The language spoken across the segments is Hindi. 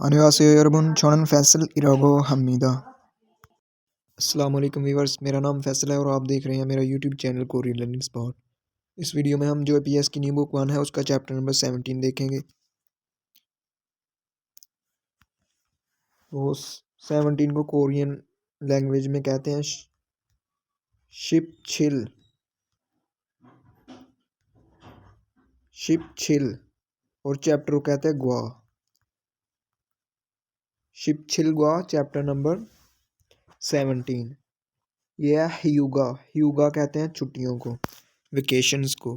안녕하세요 여러분. 저는 फैसल हमीदा। अस्सलाम वालेकुम व्यूअर्स, मेरा नाम फैसल है और आप देख रहे हैं मेरा YouTube channel Korean learning spot. इस वीडियो में हम जो पीएस की न्यू बुक 1 है उसका चैप्टर नंबर 17 देखेंगे। वो 17 को कोरियन लैंग्वेज में कहते हैं शिप छिल। शिप छिल और चैप्टर को कहते हैं ग्वा। शिप छिल ग्वा चैप्टर नंबर 17। यह है ह्यूगा। ह्यूगा कहते हैं छुट्टियों को, वेकेशंस को।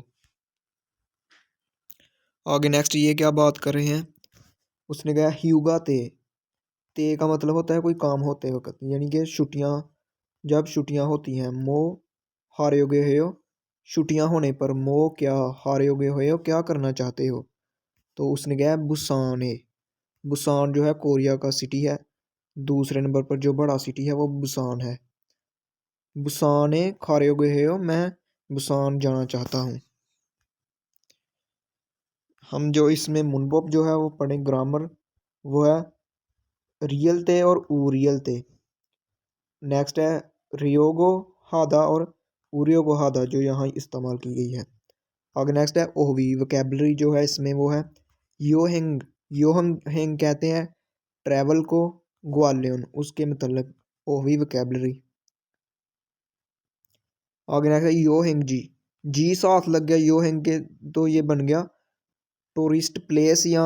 आगे नेक्स्ट ये क्या बात कर रहे हैं, उसने कहा ह्यूगा ते का मतलब होता है कोई काम होते वक्त, यानी कि छुट्टियां, जब छुट्टियां होती हैं। मो हारे हो, छुट्टियां होने पर मो क्या हारे हो क्या करना चाहते हो। तो उसने कहा बुसान है। बुसान जो है कोरिया का सिटी है। दूसरे नंबर पर जो बड़ा सिटी है वो बुसान है। बुसान खारे हो, मैं बुसान जाना चाहता हूँ। हम जो इसमें मुनबोप जो है वो पढ़े ग्रामर, वो है रियल ते और ऊ रियल ते। नेक्स्ट है रियोगो हादा और उरियोगो हादा जो यहाँ इस्तेमाल की गई है। आगे नेक्स्ट है ओहवी। वोकेबलरी जो है इसमें वो है योहेंग। योहंग हेंग कहते हैं ट्रैवल को। ग्वालियन उसके मतलब ओहवी वोकेबलरी। आगे नेक्स्ट है योहेंग जी। जी साथ लग गया योहेंग के तो ये बन गया टूरिस्ट प्लेस या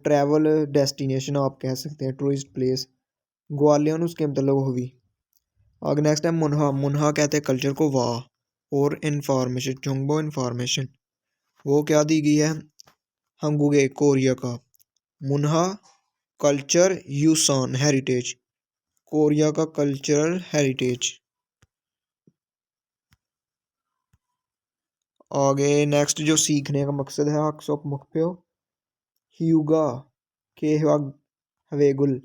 ट्रैवल डेस्टिनेशन आप कह सकते हैं, टूरिस्ट प्लेस। ग्वालियन उसके मतलब ओहवी। आगे नेक्स्ट है मुनहा। मुनहा कहते हैं कल्चर को वाह। और इंफॉर्मेशन चोंगबो इंफॉर्मेशन, वो क्या दी गई है हंगुगे कोरिया का। मुनहा कल्चर, यूसान हेरिटेज, कोरिया का कल्चरल हेरिटेज। आगे नेक्स्ट जो सीखने का मकसद है हक्सोप मुखप्यो ह्यूगा के हवेगुल,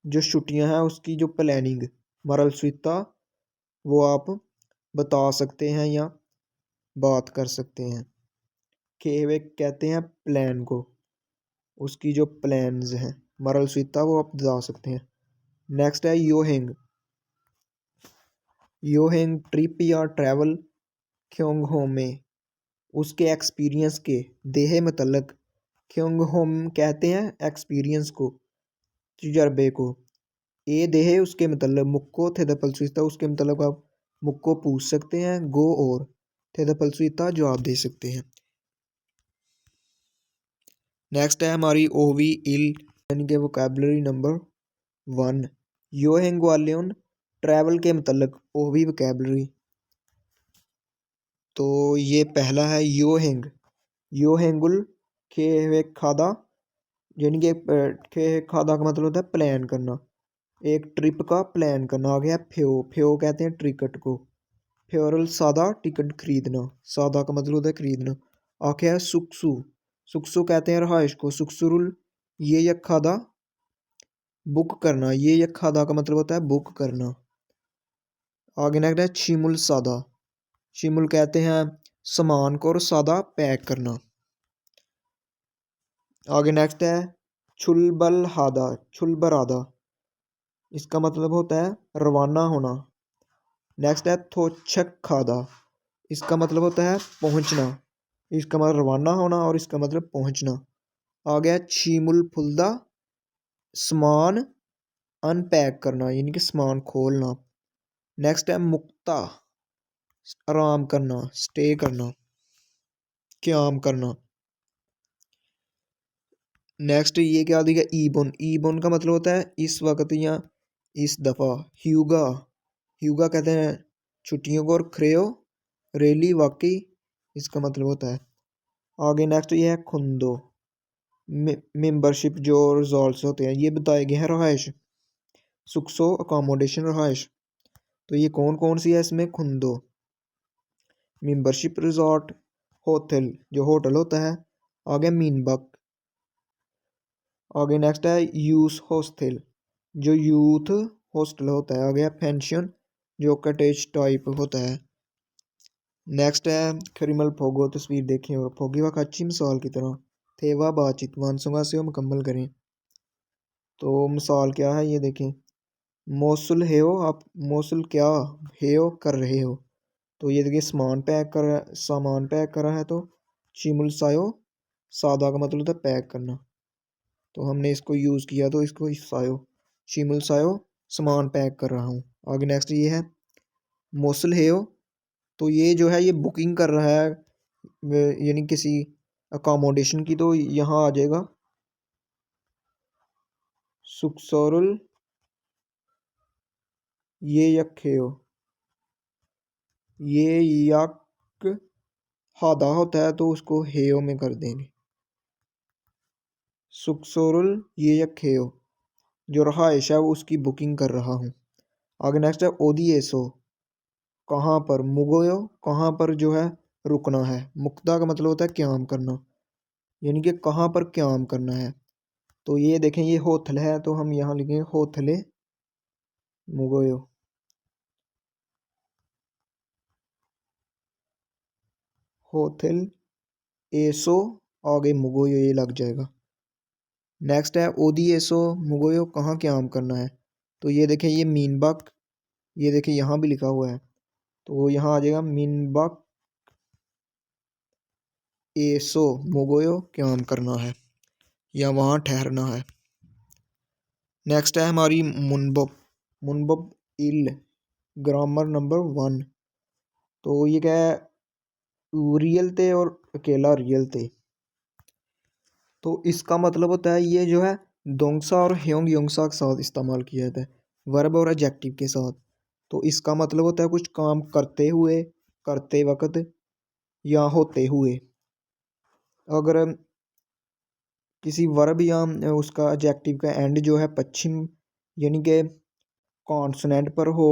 जो छुट्टियां हैं उसकी जो प्लानिंग मरल स्विता वो आप बता सकते हैं या बात कर सकते हैं। केवे कहते हैं प्लान को, उसकी जो प्लान्स हैं मरल स्विता वो आप बता सकते हैं। नेक्स्ट है योहेंग। योहेंग ट्रिप या ट्रैवल क्योंग होम में उसके एक्सपीरियंस के देहे मतलब क्योंग होम कहते हैं एक्सपीरियंस को, तजर्बे को। ए देहे उसके मतलब मुक्को थे दपलसुता उसके मतलब आप मुक्को पूछ सकते हैं। गो और थे दपलसुता जवाब दे सकते हैं। नेक्स्ट है हमारी ओवी इल यानी कि वोकेबलरी नंबर 1। योहेंग ग्वालियन ट्रैवल के मतलब ओवी वोकेबलरी। तो ये पहला है योहेंग। योहेंगुल के खादा, यानी कि के खादा का मतलब होता है प्लान करना, एक ट्रिप का प्लान करना। आ गया फ्यो। फ्यो कहते हैं टिकट को। फ्योरल सादा टिकट खरीदना, सादा का मतलब होता है खरीदना। आखिर है सुक्सु। सुक्सु कहते हैं रहाइश को। सुक्सुरुल ये यखादा बुक करना, ये यखादा का मतलब होता है बुक करना। आगे नेक्स्ट है शिमुल सादा। शिमुल कहते हैं सामान को और सादा पैक करना। आगे नेक्स्ट है छुलबल हादा। छुलबर आदा इसका मतलब होता है रवाना होना। नेक्स्ट है थोचक खादा, इसका मतलब होता है पहुंचना। इसका मतलब रवाना होना और इसका मतलब पहुंचना। आ गया छीमुल फुलदा, सामान अनपैक करना यानी कि सामान खोलना। नेक्स्ट है मुक्ता, आराम करना, स्टे करना, क्याम करना। नेक्स्ट ये क्या दिया ईबोन। ईबोन का मतलब होता है इस वक्त या इस दफ़ा। ह्यूगा। ह्यूगा कहते हैं छुट्टियों को और क्रेयो रेली वाकई इसका मतलब होता है। आगे नेक्स्ट ये है खुंदो। मेंबरशिप जो रिजॉल्ट्स होते हैं ये बताए गए हैं रहाइश, सुक्सो अकोमोडेशन रहाइश। तो ये कौन कौन सी है इसमें खुंदो मेंबरशिप रिजॉर्ट होटल जो होटल होता है। आगे मीनबक। आगे नेक्स्ट है यूथ हॉस्टल जो यूथ हॉस्टल होता है। आगे पेंशन जो कटेज टाइप होता है। नेक्स्ट है खरीमल फोगो। तस्वीर देखें और फोगी वक्त अच्छी मिसाल की तरह थे वह बातचीत मानसूंगा से वो मुकम्मल करें। तो मिसाल क्या है ये देखें, मौसल है हो आप, मौसल क्या है हो कर रहे हो। तो ये देखिए सामान पैक कर रहा है, तो चिमुल सायो सादा का मतलब होता है पैक करना। तो हमने इसको यूज़ किया तो इसको सायो, चिमुल सायो सामान पैक कर रहा हूँ। आगे नेक्स्ट ये है मौसल है हो, तो ये जो है ये बुकिंग कर रहा है यानी किसी अकोमोडेशन की, तो यहाँ आ जाएगा सुक्सोरुल ये यखे हो। ये यक हादा होता है तो उसको हेयो में कर देंगे, सुक्सोरुल ये यखे हो, जो रहाइश है वो उसकी बुकिंग कर रहा हूँ। आगे नेक्स्ट है ओदिएसो, कहाँ पर, मुगोयो कहाँ पर जो है रुकना है। मुक्ता का मतलब होता है क्याम करना, यानी कि कहाँ पर क्याम करना है। तो ये देखें ये होथल है, तो हम यहाँ लिखेंगे होथले मुगोयो, होथल एसो आगे मुगोयो ये लग जाएगा। नेक्स्ट है ओदिएसो मुगोयो कहाँ क्याम करना है। तो ये देखें ये मीनबक, ये देखें यहाँ भी लिखा हुआ है, तो यहाँ आ जाएगा मीनबक एसो मुगोयो क्याम करना है या वहाँ ठहरना है। नेक्स्ट है हमारी मुनबब, मुनबब इल ग्रामर नंबर 1। तो ये क्या है, रियल थे और अकेला रियल थे। तो इसका मतलब होता है ये जो है दोंगसा और ह्योंग योंगसा के साथ इस्तेमाल किया जाता है, वर्ब और एडजेक्टिव के साथ। तो इसका मतलब होता है कुछ काम करते हुए, करते वक्त या होते हुए। अगर किसी वर्ब या उसका एडजेक्टिव का एंड जो है पश्चिम यानी कि कॉन्सोनेंट पर हो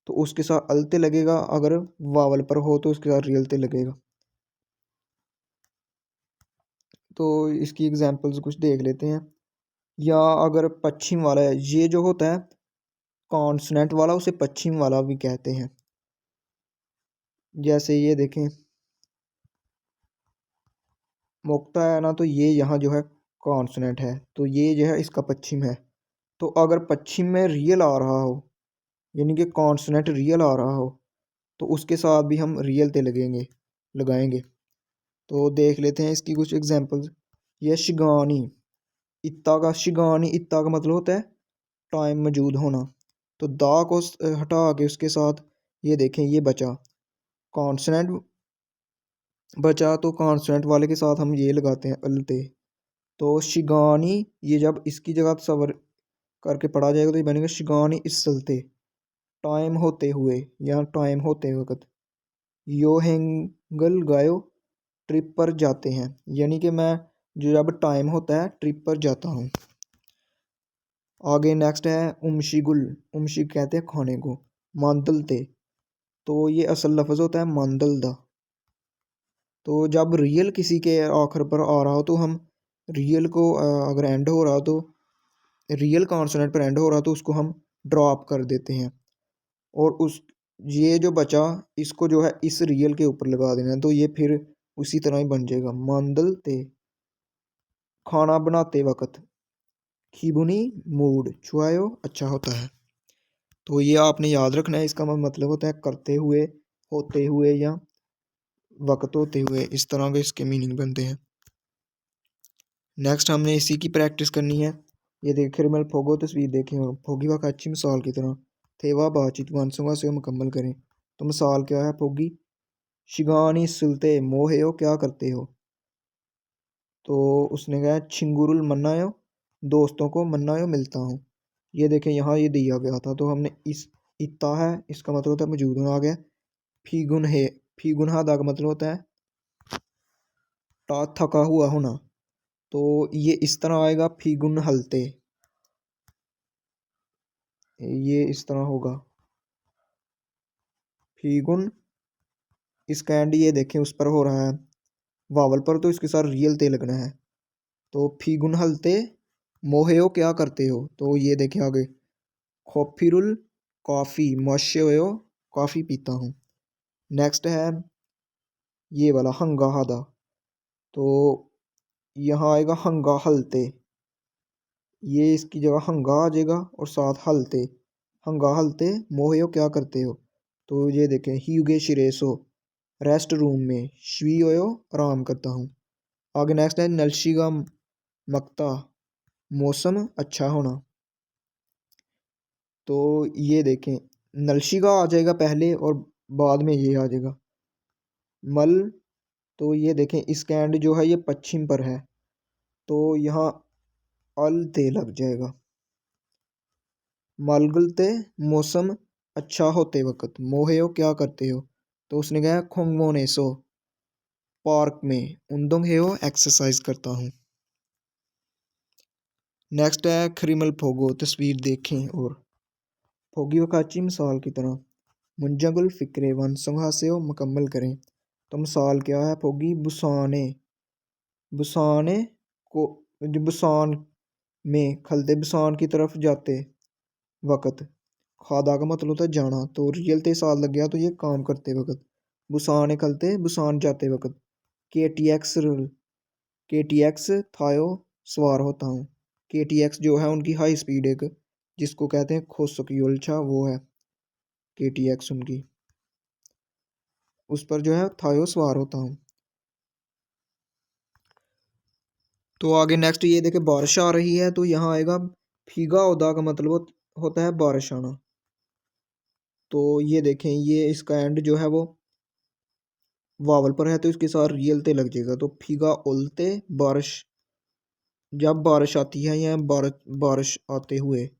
तो उसके साथ अलते लगेगा, अगर वावल पर हो तो उसके साथ रियलते लगेगा। तो इसकी एग्जांपल्स कुछ देख लेते हैं। या अगर पश्चिम वाला है, ये जो होता है कॉन्सोनेंट वाला उसे पश्चिम वाला भी कहते हैं। जैसे ये देखें मुक्ता है ना, तो ये यहाँ जो है कॉन्सोनेंट है, तो ये जो है इसका पश्चिम है। तो अगर पश्चिम में रियल आ रहा हो यानी कि कॉन्सोनेंट रियल आ रहा हो तो उसके साथ भी हम रियल ते लगाएंगे। तो देख लेते हैं इसकी कुछ एग्जांपल्स। ये शिगानी इत्ता का, शिगानी इत्ता का मतलब होता है टाइम मौजूद होना। तो दा को हटा के उसके साथ ये देखें ये बचा कॉन्सोनेंट बचा, तो कॉन्सोनेंट वाले के साथ हम ये लगाते हैं अलते। तो शिगानी ये जब इसकी जगह तसव्वुर करके पढ़ा जाएगा तो ये बनेगा शिगानी इसलते टाइम होते हुए या टाइम होते वक्त। यो हैंगल गायो ट्रिप पर जाते हैं, यानी कि मैं जो जब टाइम होता है ट्रिप पर जाता हूँ। आगे नेक्स्ट है उमशिगुल, उमशिग कहते हैं खाने को। मांदल ते, तो ये असल लफ्ज़ होता है मांदल दा। तो जब रियल किसी के आखिर पर आ रहा हो तो हम रियल को अगर एंड हो रहा हो तो रियल कॉन्सोनेंट पर एंड हो रहा हो तो उसको हम ड्रॉप कर देते हैं, और उस ये जो बचा इसको जो है इस रियल के ऊपर लगा देना है, तो ये फिर उसी तरह ही बन जाएगा मांदल ते खाना बनाते वक्त। खिबुनी मूड छुआयो अच्छा होता है। तो ये आपने याद रखना है, इसका मतलब होता है करते हुए, होते हुए या वक्त होते हुए, इस तरह के इसके मीनिंग बनते हैं। नेक्स्ट हमने इसी की प्रैक्टिस करनी है। ये देखिए मैं फोगो तस्वीर देखें और फोगी व अच्छी मिसाल की तरह थे वह बातचीत वांसुगा से मुकम्मल करें। तो मिसाल क्या है फोगी, शिगानी सुलते मोहे हो क्या करते हो। तो उसने कहा छिंगुरुल मन्नायो दोस्तों को मन्नायो मिलता हूँ। ये देखें यहाँ ये दिया गया था, तो हमने इस इत्ता है इसका मतलब होता है मौजूद होना आ गया। फीगुन है, फीगुन हादा का मतलब होता है थका हुआ होना। तो ये इस तरह आएगा फीगुन हलते, ये इस तरह होगा फीगुन। इसका एंड ये देखें उस पर हो रहा है वावल पर, तो इसके साथ रियल ते लगना है। तो फीगुन हलते मोहेयो क्या करते हो, तो ये देखें आगे खोफिरुल कॉफ़ी मोशेयो कॉफ़ी पीता हूँ। नेक्स्ट है ये वाला हंगा हादा, तो यहाँ आएगा हंगा हलते, ये इसकी जगह हंगा आ जाएगा और साथ हलते। हंगा हलते मोहयो क्या करते हो। तो ये देखें ह्यूगे शिरेसो रेस्ट रूम में, श्वीयो आराम करता हूँ। आगे नेक्स्ट है नलशिगा मक्ता मौसम अच्छा होना। तो ये देखें नलशिगा आ जाएगा पहले और बाद में ये आ जाएगा मल। तो ये देखें इसका एंड जो है ये पश्चिम पर है, तो यहाँ अल ते लग जाएगा। मालगुलते मौसम अच्छा होते वक्त, मोहेयो क्या करते हो। तो उसने कहा खोंगमोनेसो पार्क में, उंदोंग हेयो एक्सरसाइज करता हूँ। नेक्स्ट है खरीमल फोगो तस्वीर देखें और फोगियो काची मिसाल की तरह। मुंजागुल फिक्रे वन संघासेओ मुकम्मल करें। तो मिसाल क्या है फोगी बुसाने, बुसाने को जो बुसान में खलते बुसान की तरफ जाते वक्त, खादा का मतलब होता है जाना, तो रियल ते साल लग गया तो ये काम करते वक्त। बुसान खलते बुसान जाते वक्त के टी एक्स के टी एक्स थायो सवार होता हूँ। के टी एक्स जो है उनकी हाई स्पीड एक जिसको कहते हैं खोसकयोल्छा, वो है के टी एक्स उनकी, उस पर जो है थायो सवार होता हूँ। तो आगे नेक्स्ट ये देखे बारिश आ रही है, तो यहाँ आएगा फीगा उदा का मतलब होता है बारिश आना। तो ये देखें ये इसका एंड जो है वो वावल पर है, तो इसके साथ रियल ते लग जाएगा। तो फीगा उलते बारिश, जब बारिश आती है या बारिश आते हुए।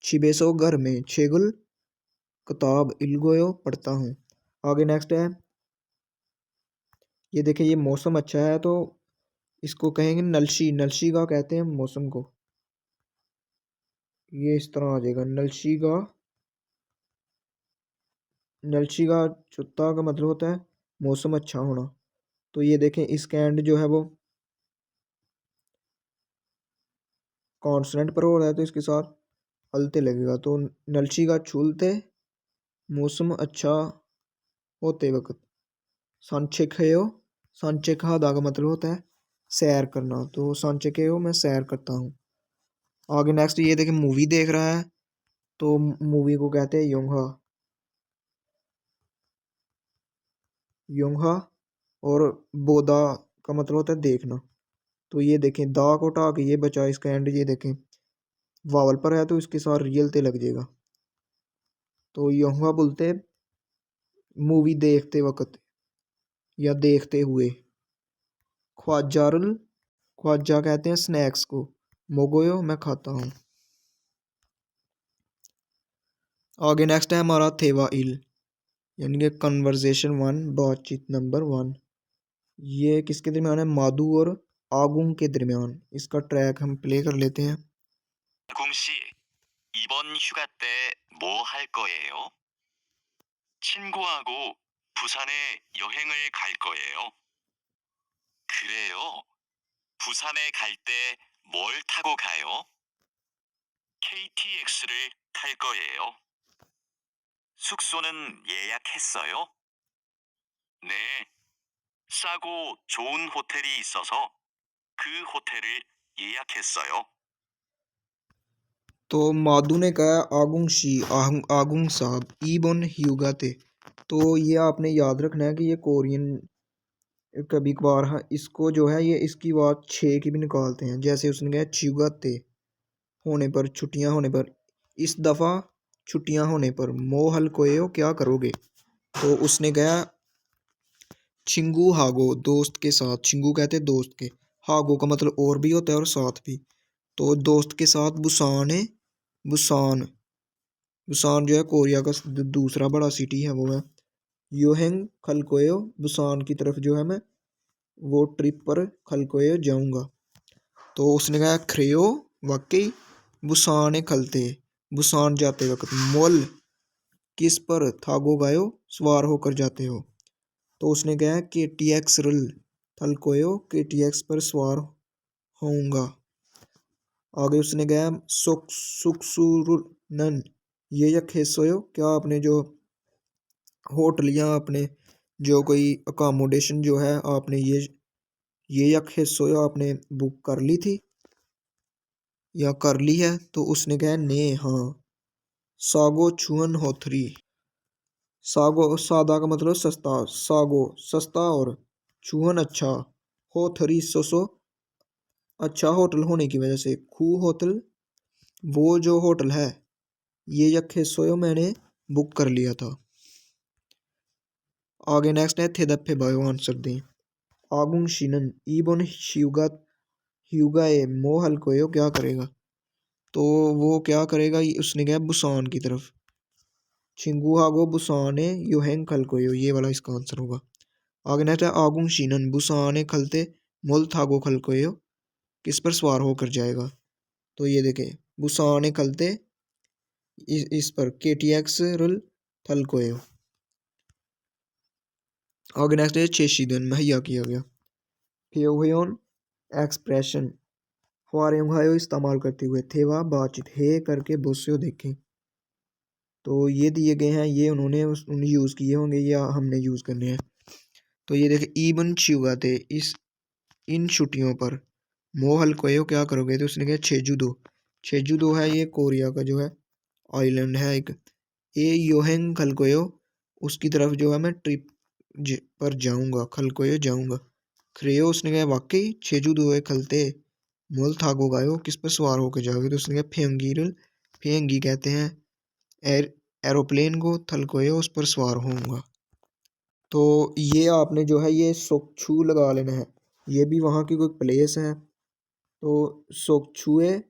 छिबेसो घर में, छेगुल किताब इलगोयो पढ़ता हूँ। आगे नेक्स्ट है ये देखें ये मौसम अच्छा है, तो इसको कहेंगे नलशी, नलशी का कहते हैं मौसम को। ये इस तरह आ जाएगा नलशी का, नलशी का चुत्ता का मतलब होता है मौसम अच्छा होना। तो ये देखें इसका एंड जो है वो कॉन्सोनेंट पर हो रहा है, तो इसके साथ हलते लगेगा। तो नलशी का छूलते मौसम अच्छा होते वक्त। सांचेखयो, सांचेखा का मतलब होता है सैर करना, तो सांचेखयो मैं सैर करता हूँ। आगे नेक्स्ट ये देखें मूवी देख रहा है, तो मूवी को कहते हैं योंगा, योंगा। और बोदा का मतलब होता है देखना। तो ये देखें दा को उठा के ये बचा, इसका एंड ये देखें वावल पर है, तो इसके साथ रियल ते लग जाएगा। तो योंगा बोलते मूवी देखते वक्त या देखते हुए। ख्वाजारुल, ख्वाजा कहते हैं स्नैक्स को, मोगोयो मैं खाता हूँ। आगे नेक्स्ट है हमारा थेवा इल, यानी कि कन्वर्जेशन वन, बातचीत नंबर वन। ये किसके दरमियान है, माधु और आगुंग के दरमियान। इसका ट्रैक हम प्ले कर लेते हैं। आgung 씨, 이번 휴가 때 뭐 할 거예요? 친구하고 부산에 여행을 갈 거예요. 그래요. 부산에 갈 때 뭘 타고 가요? KTX를 탈 거예요. 숙소는 예약했어요? 네. 싸고 좋은 호텔이 있어서 그 호텔을 예약했어요. तो माधु ने कहा आगुंग शी, आगुंग साहब ईबोन ह्यूगा थे। तो ये आपने याद रखना है कि ये कोरियन कभी कभार इसको जो है ये इसकी बात छः की भी निकालते हैं। जैसे उसने कहा च्युगाते होने पर, छुट्टियां होने पर। इस दफ़ा छुट्टियां होने पर मोहल कोयो क्या करोगे। तो उसने कहा छिंगू हागो दोस्त के साथ, छिंगू कहते दोस्त के, हागो का मतलब और भी होता है और साथ भी। तो दोस्त के साथ बुसान है, बुसान, बुसान जो है कोरिया का दूसरा बड़ा सिटी है वो है। योहेंग खलकोयो बुसान की तरफ जो है मैं वो ट्रिप पर खलकोयो जाऊंगा। तो उसने कहा ख्रेयो वाकई बुसान खलते, बुसान जाते वक्त, मोल किस पर, थागो गायो सवार होकर जाते हो। तो उसने कहा के टी एक्स रुल थलकोयो के टी एक्स पर सवार होऊंगा। आगे उसने कहा सुक्सुरुनन ये यखेसोयो, क्या आपने जो होटल या आपने जो कोई अकोमोडेशन जो है आपने ये यखेसोयो आपने बुक कर ली थी। या कर ली है, तो उसने कहा ने हाँ। सागो छुअन होथरी, सागो सादा का मतलब सस्ता, सागो सस्ता और छुअन अच्छा, होथरी सो अच्छा होटल होने की वजह से, खू होटल वो जो होटल है, ये यखे सोयो मैंने बुक कर लिया था। आगे नेक्स्ट है थे दफे बायो आंसर दें। आगुंग शिनन ईबोन शिवगा ह्यूगा ए मोहल कोयो क्या करेगा, तो वो क्या करेगा, उसने कहा बुसान की तरफ। छिंगुहागो बुसान ए योहेंग खल कोयो, ये वाला इसका आंसर होगा। आगे नेक्स्ट है आगुंग शिनन बुसान ए खलते मुल थागो खल कोयो, किस पर सवार होकर जाएगा, तो ये देखें बुसान ए खलते इस पर KTX रुल थल कोयो। आगे नेक्स्ट है चेशीदन मुहैया किया गया। फ्योन एक्सप्रेशन ख्वारेंघायो इस्तेमाल करते हुए, थे वह बातचीत हे करके बोस्यो देखें, तो ये दिए गए हैं, ये उन्होंने यूज़ किए होंगे या हमने यूज़ करने हैं। तो ये देखें ईबन चिगाते इस इन छुट्टियों पर, मोहल कोयो क्या करोगे, तो उसने कहा छेजू दो है ये कोरिया का जो है आइलैंड है एक। ए योहेंग खलकोयो उसकी तरफ जो है मैं ट्रिप पर जाऊंगा, खलकोयो जाऊंगा। क्रेयो उसने कहा वाकई, छेजू दोए खलते मोल थागो गायो किस पर सवार होकर जाओगे, तो उसने कहा फेंगीरल, फेंगी कहते हैं एरोप्लेन को, थलकोयो उस पर सवार होऊंगा। तो ये आपने जो है ये सोकछू लगा लेना है, ये भी वहाँ की कोई प्लेस है। तो सोकछुए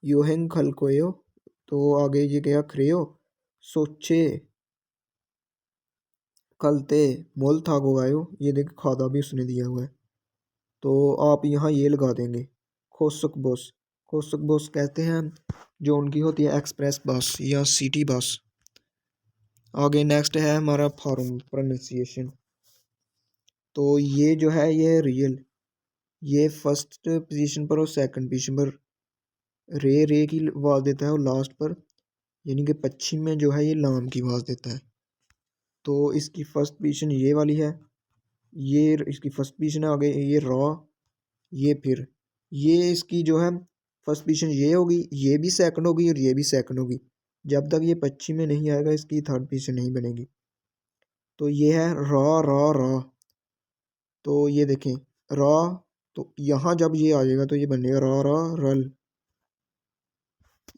योहेंग खलकोयो, तो आगे ये गया क्रेयो सोचे कलते मोल थागो गायो, ये देख खादा भी उसने दिया हुआ है, तो आप यहाँ ये लगा देंगे खोसक बस कहते हैं जो उनकी होती है एक्सप्रेस बस या सिटी बस। आगे नेक्स्ट है हमारा फॉर्म प्रोनाउंसिएशन, तो ये जो है ये रियल, ये फर्स्ट पोजीशन पर और सेकंड पोजीशन पर रे की आवाज़ देता है और लास्ट पर यानी कि पश्चिम में जो है ये लाम की आवाज़ देता है। तो इसकी फर्स्ट पोजीशन ये वाली है, ये इसकी फर्स्ट पोजीशन है। आगे ये रॉ, ये फिर ये इसकी जो है फर्स्ट पोजीशन ये होगी, ये भी सेकंड होगी और ये भी सेकंड होगी। जब तक ये पश्चिम में नहीं आएगा इसकी थर्ड पोजीशन नहीं बनेगी। तो ये है रॉ रॉ रॉ, तो ये देखें रॉ, तो यहाँ जब ये आ जाएगा तो ये बनेगा रॉ रॉ रल।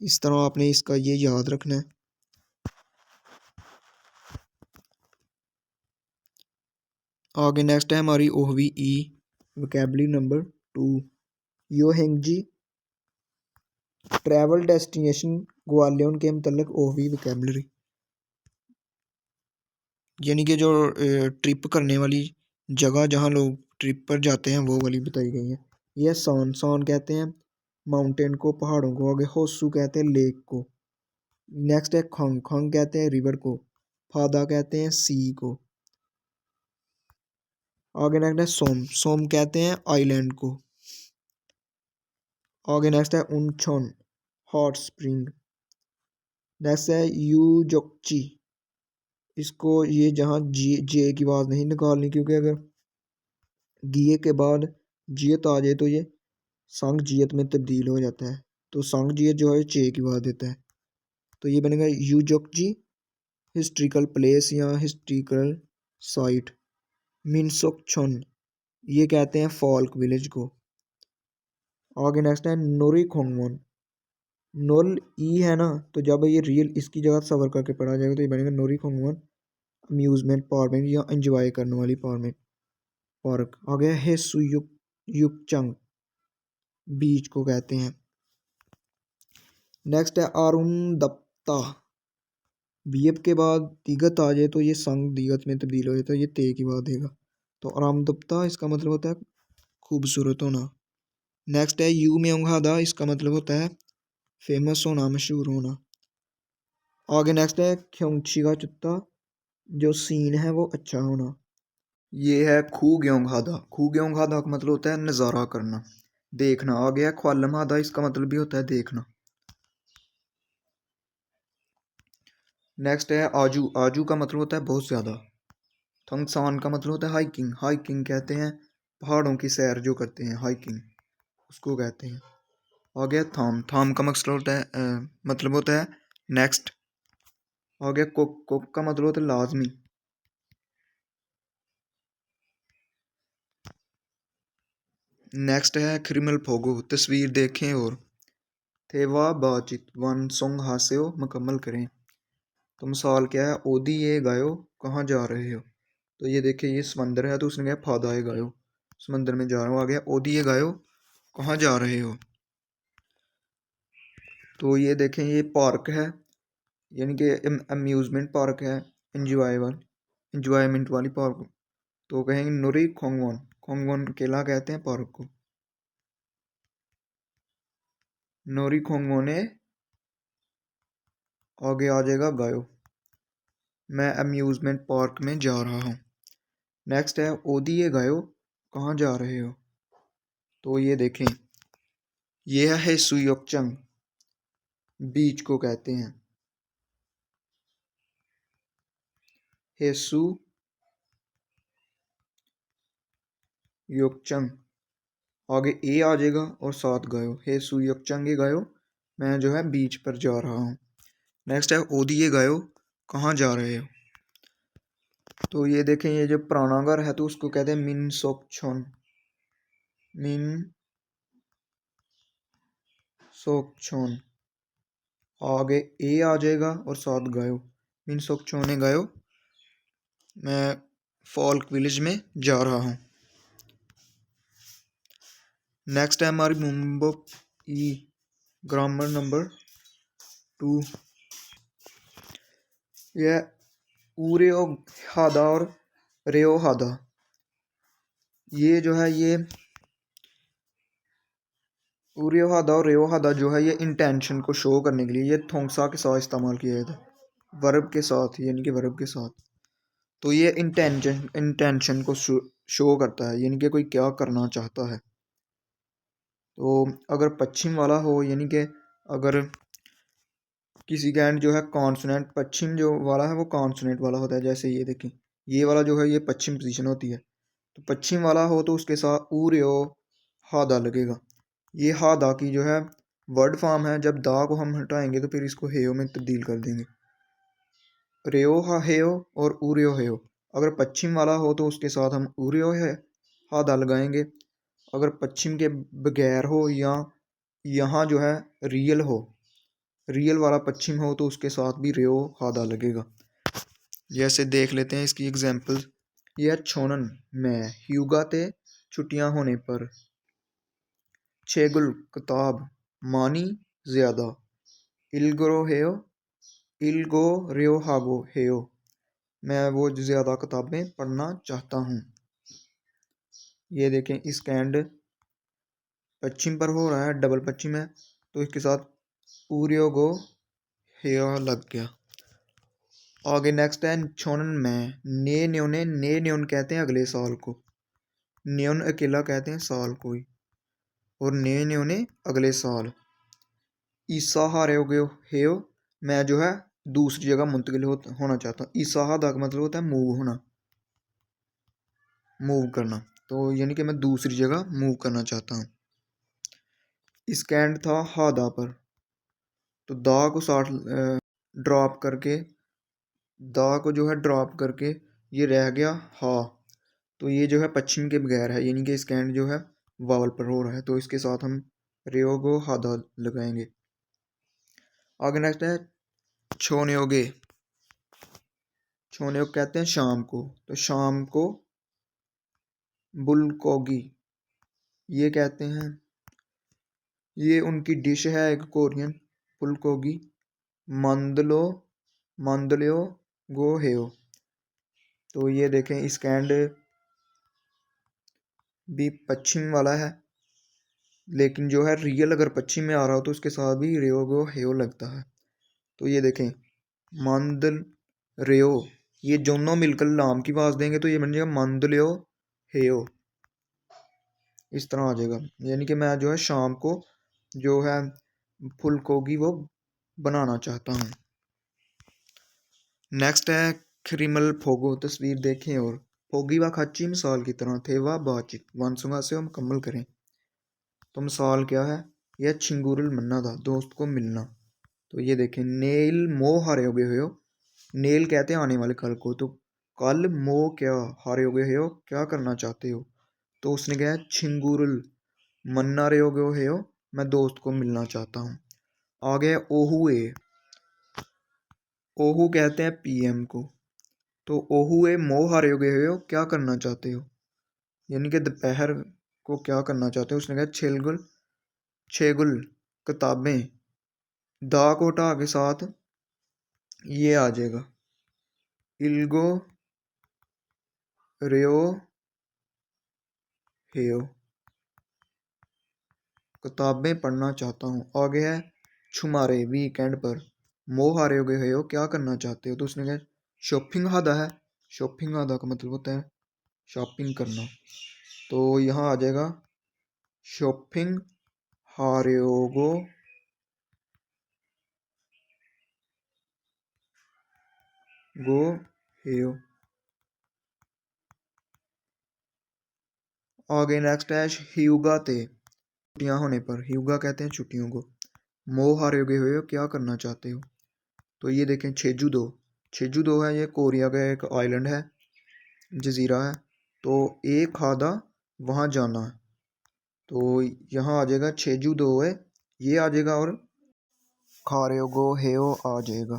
इस तरह आपने इसका ये याद रखना है। आगे नेक्स्ट है हमारी OVE वोकैबुलरी नंबर 2, योहेंगजी ट्रैवल डेस्टिनेशन ग्वालियन के मतलब OVE वोकैबुलरी, यानी कि जो ट्रिप करने वाली जगह जहाँ लोग ट्रिप पर जाते हैं वो वाली बताई गई है। यह सॉन कहते हैं माउंटेन को, पहाड़ों को। आगे होसू कहते हैं लेक को। नेक्स्ट है खोंग कहते हैं रिवर को। फादा कहते हैं सी को। आगे नेक्स्ट है सोम कहते हैं आइलैंड को। आगे नेक्स्ट है उनछोन हॉट स्प्रिंग। नेक्स्ट है यूजोकची, इसको ये जहाँ जे की आवाज़ नहीं निकालनी, क्योंकि अगर गिये के बाद जियत आ जाए तो ये संग जियत में तब्दील हो जाता है, तो संग जियत जो है चे की आवाज़ देता है। तो ये बनेगा यूजोकजी हिस्ट्रिकल प्लेस या हिस्ट्रिकल साइट। मिनसोकछोन, ये कहते हैं फॉल्क विलेज को। आगे नेक्स्ट है नोरी खोंगमोन, नोल ई है ना, तो जब ये रियल इसकी जगह सवर करके पढ़ा जाएगा तो ये बनेगा नोरी खोंगमोन अम्यूजमेंट पार्क या एंजॉय करने वाली पार्क। आगे है सुयुक युकचंग, बीच को कहते हैं। नेक्स्ट है अरुणदप्ता, बीएफ के बाद दिगत आ जाए तो ये संग दिगत में तब्दील हो जाए तो ये ते की बात देगा। तो अरुणदप्ता इसका मतलब होता है खूबसूरत होना। नेक्स्ट है यू म्योंगहादा, इसका मतलब होता है फेमस होना, मशहूर होना। आगे नेक्स्ट है ख्योंगची चुत्ता, जो सीन है वो अच्छा होना। ये है खू ग्योंगहादा का मतलब होता है नज़ारा करना, देखना। आ गया ख्वालम हादा, इसका मतलब भी होता है देखना। नेक्स्ट है आजू का मतलब होता है बहुत ज़्यादा। थंगसान का मतलब होता है हाइकिंग कहते हैं पहाड़ों की सैर जो करते हैं, हाइकिंग उसको कहते हैं। आ गया थाम, थाम का मतलब होता है नेक्स्ट। आ गया कुक, कुक का मतलब होता है लाजमी। नेक्स्ट है क्रिमिनल फोगो, तस्वीर देखें और थेवा बातचीत वन सॉन्ग हास्यो मुकम्मल करें। तो मिसाल क्या है, ओदी ये गायो कहाँ जा रहे हो। तो ये देखिए ये समंदर है, तो उसने कहा फादा ये गायो, समंदर में जा रहा हूँ। आ गया ओदी ये गायो कहाँ जा रहे हो। तो ये देखें ये पार्क है, यानी कि अम्यूज़मेंट पार्क है, इंजॉयमेंट वाली पार्क। तो कहेंगे नुरी खोंगवन, खोंगवन केला कहते हैं पार्क को। नोरी खोंगवोने आगे आ जाएगा गायो, मैं अम्यूज़मेंट पार्क में जा रहा हूँ। नेक्स्ट है ओदी ये गायो कहाँ जा रहे हो। तो ये देखें ये है सुयोकचंग, बीच को कहते हैं हेसु योकचंग। आगे ए आ जाएगा और साथ गायो, हेसु योकचंग ये गायो मैं जो है बीच पर जा रहा हूँ। नेक्स्ट है ओदी ये गायो कहाँ जा रहे हो। तो ये देखें ये जो पुराना घर है तो उसको कहते हैं मिन सोक छोन, मिन सोक छोन। आगे ए आ जाएगा और साथ गायो, मिन सोक छोने गायो मैं फॉल्क विलेज में जा रहा हूँ। नेक्स्ट है हमारी मुंबो ई ग्रामर नंबर 2। यह उरेओ हादा और रेओ हादा, ये जो है ये उरेओ हादा और रेओ हादा जो है ये इंटेंशन को शो करने के लिए ये थोंगसा के साथ इस्तेमाल किया जाता है, वर्ब के साथ, यानी कि वर्ब के साथ। तो ये इंटेंशन को शो करता है, यानी कि कोई क्या करना चाहता है। तो अगर पश्चिम वाला हो, यानी कि अगर किसी का एंड जो है कॉन्सोनेंट, पश्चिम जो वाला है वो कॉन्सोनेंट वाला होता है। जैसे ये देखें ये वाला जो है ये पश्चिम पोजीशन होती है, तो पश्चिम वाला हो तो उसके साथ उर्यो हादा लगेगा। ये हादा की जो है वर्ड फॉर्म है, जब दा को हम हटाएंगे तो फिर इसको हेयो में तब्दील कर देंगे, रेयो हा हेयो और उर्यो हेयो। अगर पश्चिम वाला हो तो उसके साथ हम उर्यो है हादा लगाएंगे। अगर पश्चिम के बगैर हो या यहाँ जो है रियल हो, रियल वाला पश्चिम हो तो उसके साथ भी रेयो हादा लगेगा। जैसे देख लेते हैं इसकी एग्जांपल। यह छोनन में ह्यूगाते छुट्टियां होने पर छेगुल किताब मानी ज़्यादा इल्गो हेयो, इल्गो रेयो हागो हेयो, मैं वो ज़्यादा किताबें पढ़ना चाहता हूँ। ये देखें इसका एंड पश्चिम पर हो रहा है, डबल पश्चिम है, तो इसके साथ पूरियो गो हेयो लग गया। आगे नेक्स्ट है छोनन में ने न्योने, ने न्योन कहते हैं अगले साल को, न्योन अकेला कहते हैं साल को ही, और ने न्योने अगले साल। ईसा हारे हो गए हेयो, मैं जो है दूसरी जगह मुंतकिल होना चाहता हूँ। ईसा हादा का मतलब होता है मूव होना, मूव करना। तो यानी कि मैं दूसरी जगह मूव करना चाहता हूँ। इसका एंड था हादा पर, तो दा को साथ ड्रॉप करके, दा को जो है ड्रॉप करके ये रह गया हा। तो ये जो है पश्चिम के बगैर है, यानी कि इसका एंड जो है वावल पर हो रहा है, तो इसके साथ हम रेयोगो हादा लगाएंगे। आगे नेक्स्ट है छोनयोगे, छोनयोग कहते हैं शाम को, तो शाम को बुलकोगी ये कहते हैं, ये उनकी डिश है एक कोरियन बुलकोगी। मंदलो मंदलियो गो हेयो, तो ये देखें इसका एंड भी पश्चिम वाला है, लेकिन जो है रियल अगर पश्चिम में आ रहा हो तो उसके साथ भी रेयोगो हेयो लगता है। तो ये देखें मंदल रेयो, ये दोनों मिलकर लाम की आवाज देंगे तो ये बन जाएगा मंदलियो हेयो, इस तरह आ जाएगा। यानी कि मैं जो है शाम को जो है फुलकोगी वो बनाना चाहता हूँ। नेक्स्ट है क्रिमल फोगो, तस्वीर देखें और फोगी व खच्ची मिसाल की तरह थे वह बातचीत वानसुंगा से हम मुकम्मल करें। तो मिसाल क्या है, यह छिंगुरुल मन्ना था, दोस्त को मिलना। तो ये देखें, नेल मो हारे हो गए हो, नेल कहते हैं आने वाले कल को, तो कल मो क्या हारे हो गए हो, क्या करना चाहते हो। तो उसने कहा छिंगुरुल मन्ना रे हो गए हो, मैं दोस्त को मिलना चाहता हूँ। आगे ओहुए, ओहू कहते हैं पीएम को, तो ओहुए मो हारे हो गए हो, क्या करना चाहते हो, यानी कि दोपहर को क्या करना चाहते हो। उसने कहा छेलगुल छेगुल किताबें, दा को हटा के साथ ये आ जाएगा इल्गो रेओ हेयो, किताबें पढ़ना चाहता हूँ। आगे है छुमारे वीकेंड पर, मोह हारे हो गए हो, क्या करना चाहते हो। तो उसने कहा शॉपिंग हादा है, शॉपिंग हादा का मतलब होता है शॉपिंग करना। तो यहाँ आ जाएगा शॉपिंग हारेओगो गो हेयो। आगे नेक्स्ट है ह्यूगा ते, छुट्टियाँ होने पर, ह्यूगा कहते हैं छुट्टियों को। मोह हारे हो गए हो, क्या करना चाहते हो। तो ये देखें छेजू दो है, ये कोरिया का एक आइलैंड है, जजीरा है। तो एक खादा वहाँ जाना, तो यहाँ आ जाएगा छेजू दो है, ये आ जाएगा, और खारेगो हेयो आ जाएगा,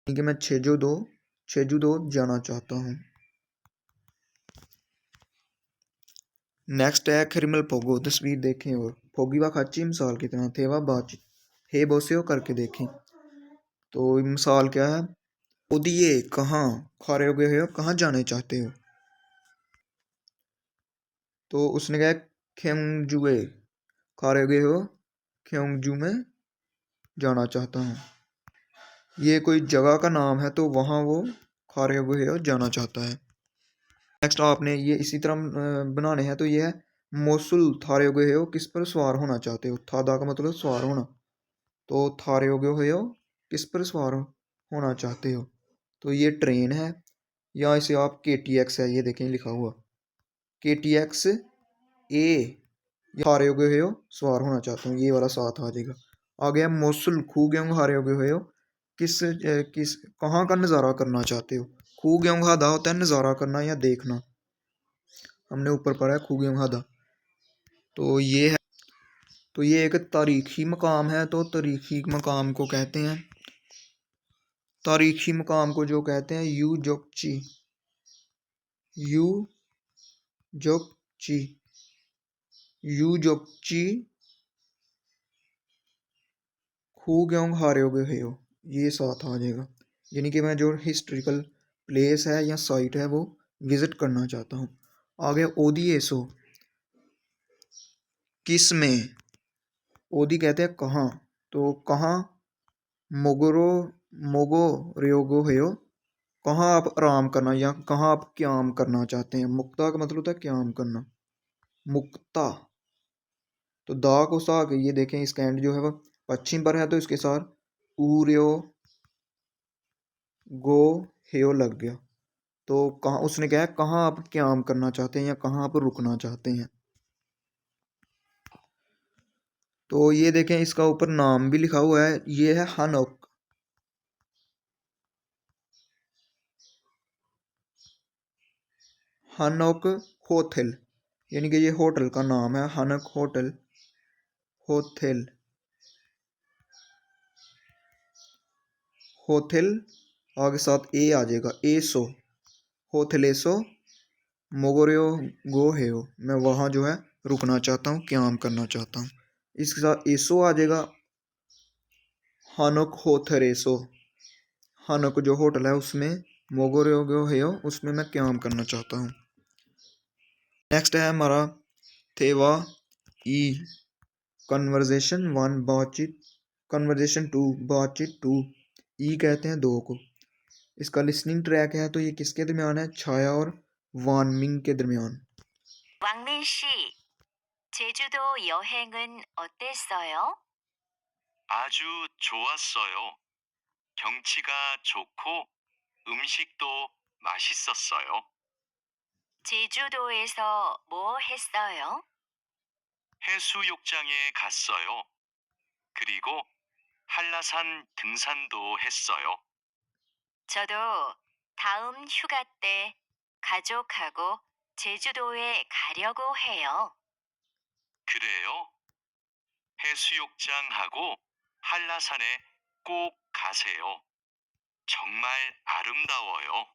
ठीक है। मैं छेजू दो जाना चाहता हूँ। नेक्स्ट है खिरमल पोगो, तस्वीर देखें और फोगी व खाची मिसाल की तरह थे वह बातचीत हे बोसे हो करके देखें। तो मिसाल क्या है, उदिए कहाँ, खारे हो गए हो, कहाँ जाने चाहते हो। तो उसने कहा खेमजुए, खारे हो गए हो, खेमजू में जाना चाहता हूँ। ये कोई जगह का नाम है, तो वहाँ वो खारे हो गए हो जाना चाहता है। नेक्स्ट आपने ये इसी तरह बनाने हैं। तो ये है मोसुल थारे हो गए हो, किस पर सवार होना चाहते हो। थादा का मतलब सवार होना, तो थारे हो गए हो, किस पर सवार होना चाहते हो। तो ये ट्रेन है, या इसे आप KTX है, ये देखें लिखा हुआ KTX ए, हारे हो गए हो सवार होना चाहता हूँ, ये वाला साथ आ जाएगा। आ गया मोसुल खू गेहूँ हारे हो गए हो, किस कहाँ का नज़ारा करना चाहते हो। खू गेहूँ हादा होता है नज़ारा करना या देखना, हमने ऊपर पढ़ा है खू गेहूँ हादा। तो ये है, तो ये एक तारीखी मकाम है। तो तारीखी मकाम को कहते हैं, तारीखी मकाम को जो कहते हैं यू जोकची, यू जोकची, यू जोकची खू गेहूँ हारे हो गए हो, ये साथ आ जाएगा। यानी कि मैं जो हिस्ट्रिकल प्लेस है या साइट है वो विजिट करना चाहता हूँ। आगे ओदी एसो, किस में, ओदी कहते हैं कहाँ, तो कहाँ मोगरो मोगो रेोगो हेयो, कहाँ आप आराम करना या कहाँ आप क्याम करना चाहते हैं। मुक्ता का मतलब होता है क्याम करना, मुक्ता। तो दा को सा के ये देखें, इसका एंड जो है वह पश्चिम पर है, तो इसके साथ उर्यो गो हेयो लग गया। तो कहाँ, उसने कहा कहाँ आप क्याम करना चाहते हैं या कहाँ आप रुकना चाहते हैं। तो ये देखें, इसका ऊपर नाम भी लिखा हुआ है, ये है हनोक, हनोक होथल, यानी कि ये होटल का नाम है हनक होटल होथल, होथल आगे साथ ए आ जाएगा एसो, होथल एसो मोगोरियो गो हेयो, मैं वहाँ जो है रुकना चाहता हूँ, क्याम करना चाहता हूँ। इसके साथ एसो आ जाएगा हानोक होथर एसो, हानोक जो होटल है उसमें मोगोरियो गो हेयो, उसमें मैं क्याम करना चाहता हूँ। नेक्स्ट है हमारा थेवा ई, कन्वर्जेशन वन बातचीत, कन्वर्जेशन टू बातचीत टू, ई कहते हैं दो को। इसका लिसनिंग ट्रैक है, तो ये किसके दरमियान है, छाया और वानमिंग के दरमियान। 왕민 씨, 제주도 여행은 어땠어요? 아주 좋았어요. 경치가 좋고 음식도 맛있었어요. 제주도에서 뭐 했어요? 해수욕장에 갔어요. 그리고 한라산 등산도 했어요. 저도 다음 휴가 때 가족하고 제주도에 가려고 해요. 그래요? 해수욕장하고 한라산에 꼭 가세요. 정말 아름다워요.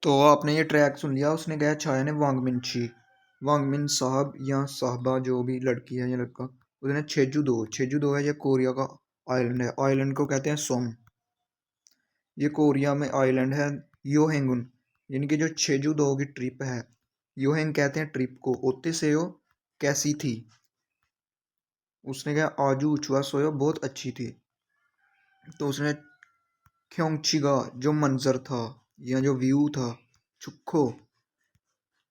तो आपने ये ट्रैक सुन लिया। उसने कहा छाया ने वांगमिन ची, वांगमिन साहब या साहबा जो भी लड़की है या लड़का, उसने छेजू दो है, ये कोरिया का आइलैंड है। आइलैंड को कहते हैं सोम। ये कोरिया में आइलैंड है। योहेंगुन यानी कि जो छेजू दो की ट्रिप है, योहेंग कहते हैं ट्रिप को। ओते से हो कैसी थी? उसने कहा आजू उछुआ सोयो बहुत अच्छी थी। तो उसने ख्योंगचिगा जो मंजर था या जो व्यू था, चुखो,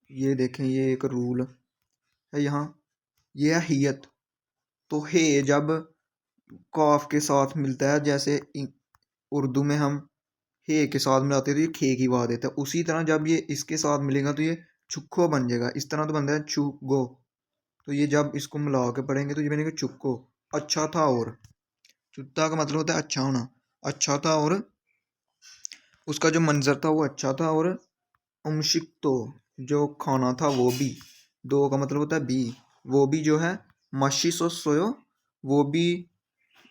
ये देखें ये एक रूल है यहाँ, ये है हियत। तो हे जब काफ के साथ मिलता है, जैसे उर्दू में हम हे के साथ मिलाते हैं तो ये खे की बात देता है, उसी तरह जब ये इसके साथ मिलेगा तो ये चुक्को बन जाएगा। इस तरह तो बनता है चुगो, तो ये जब इसको मिला के पढ़ेंगे तो ये बनेगा चुक्को। अच्छा था और, चुत्ता का मतलब होता है अच्छा होना। अच्छा था और उसका जो मंजर था वो अच्छा था। और उमशिक तो जो खाना था वो भी, दो का मतलब होता है भी, वो भी जो है मशी सोयो वो भी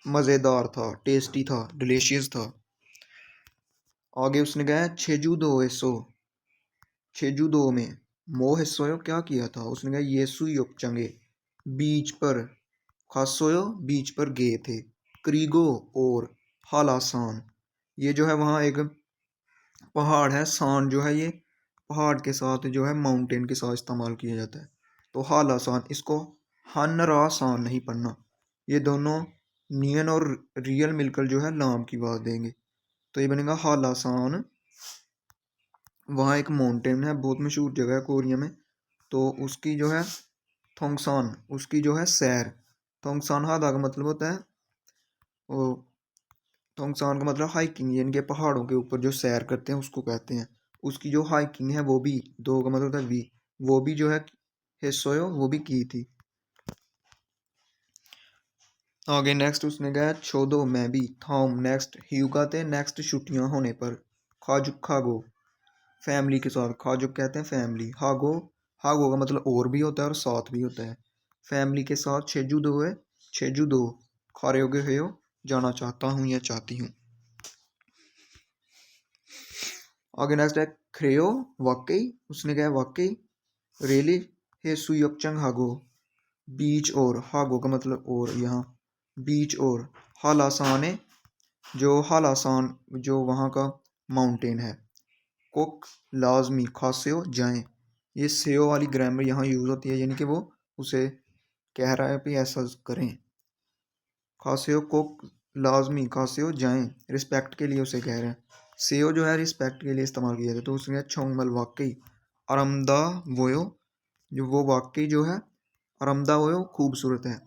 मज़ेदार था, टेस्टी था, डिलीशियस था। आगे उसने कहा छेजू दो एसो, छेजू दो में मोह सोयो क्या किया था? उसने कहा येसु योकचंगे बीच पर, खासोयो बीच पर गए थे। क्रीगो और हालासान, ये जो है वहाँ एक पहाड़ है। सान जो है ये पहाड़ के साथ जो है माउंटेन के साथ इस्तेमाल किया जाता है। तो हालासान, इसको हन रा सान नहीं पढ़ना, ये दोनों नियन और रियल मिलकर जो है लाम की बात देंगे। तो ये बनेगा हालासान। वहाँ एक माउंटेन है, बहुत मशहूर जगह है कोरिया में। तो उसकी जो है थोंगसान, उसकी जो है सैर। थोंगसान हादा का मतलब होता है वो, थोंगसान का मतलब हाइकिंग, यानी कि पहाड़ों के ऊपर जो सैर करते हैं उसको कहते हैं। उसकी जो हाइकिंग है वो भी, दो का मतलब होता है भी, वो भी जो है हिस्सोयो वो भी की थी। आगे नेक्स्ट उसने कहा छोदो मैं भी थाम नेक्स्ट ह्यूगा थे नेक्स्ट छुट्टियां होने पर। खाजुक खागो फैमिली के साथ, खाजुक कहते हैं फैमिली, हागो, हागो का मतलब और भी होता है और साथ भी होता है। फैमिली के साथ छेजू दो है, छेजू दो खारे हो जाना चाहता हूँ या चाहती हूँ। आगे नेक्स्ट है क्रेयो वाकई, उसने कहा वाकई, रियली, हे सुयोकचंग हागो बीच और, हागो का मतलब और, यहाँ बीच और, हालासाने जो हालासान जो वहाँ का माउंटेन है। कुक लाजमी खासेओ जाएं, ये सेओ वाली ग्रामर यहाँ यूज़ होती है, यानी कि वो उसे कह रहा है कि ऐसा करें। खासेओ कुक लाजमी, खासेओ जाएं रिस्पेक्ट के लिए उसे कह रहे हैं। सेओ जो है रिस्पेक्ट के लिए इस्तेमाल किया जाता है। तो उसने छोंगमल वाकई, आरामदा वोयो, जो वो वाकई जो है आरामदा वोयो खूबसूरत है।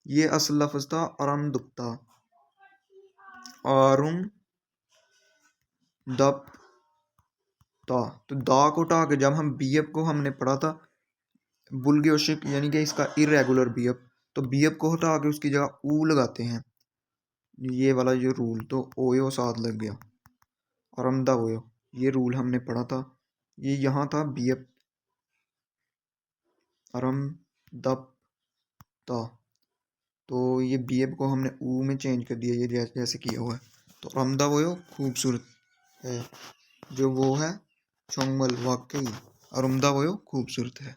ये असल लफ्ज़ था आराम दुप्ता, आरुम दप ता। तो दा को उठा के जब हम बीएफ को हमने पढ़ा था बुलग्योशिक, यानी कि इसका इरेगुलर बीएफ, तो बीएफ को हटा के उसकी जगह ऊ लगाते हैं, ये वाला जो रूल। तो ओयो साथ लग गया, आरामदा ओयो, ये रूल हमने पढ़ा था। ये यहाँ था बीएफ आराम दप ता, तो ये बीएफ को हमने ऊ में चेंज कर दिया, ये जैसे किया हुआ है। तो आरामदा ओयो खूबसूरत है, जो वो है चोंगमल वाकई, आरामदा ओयो खूबसूरत है।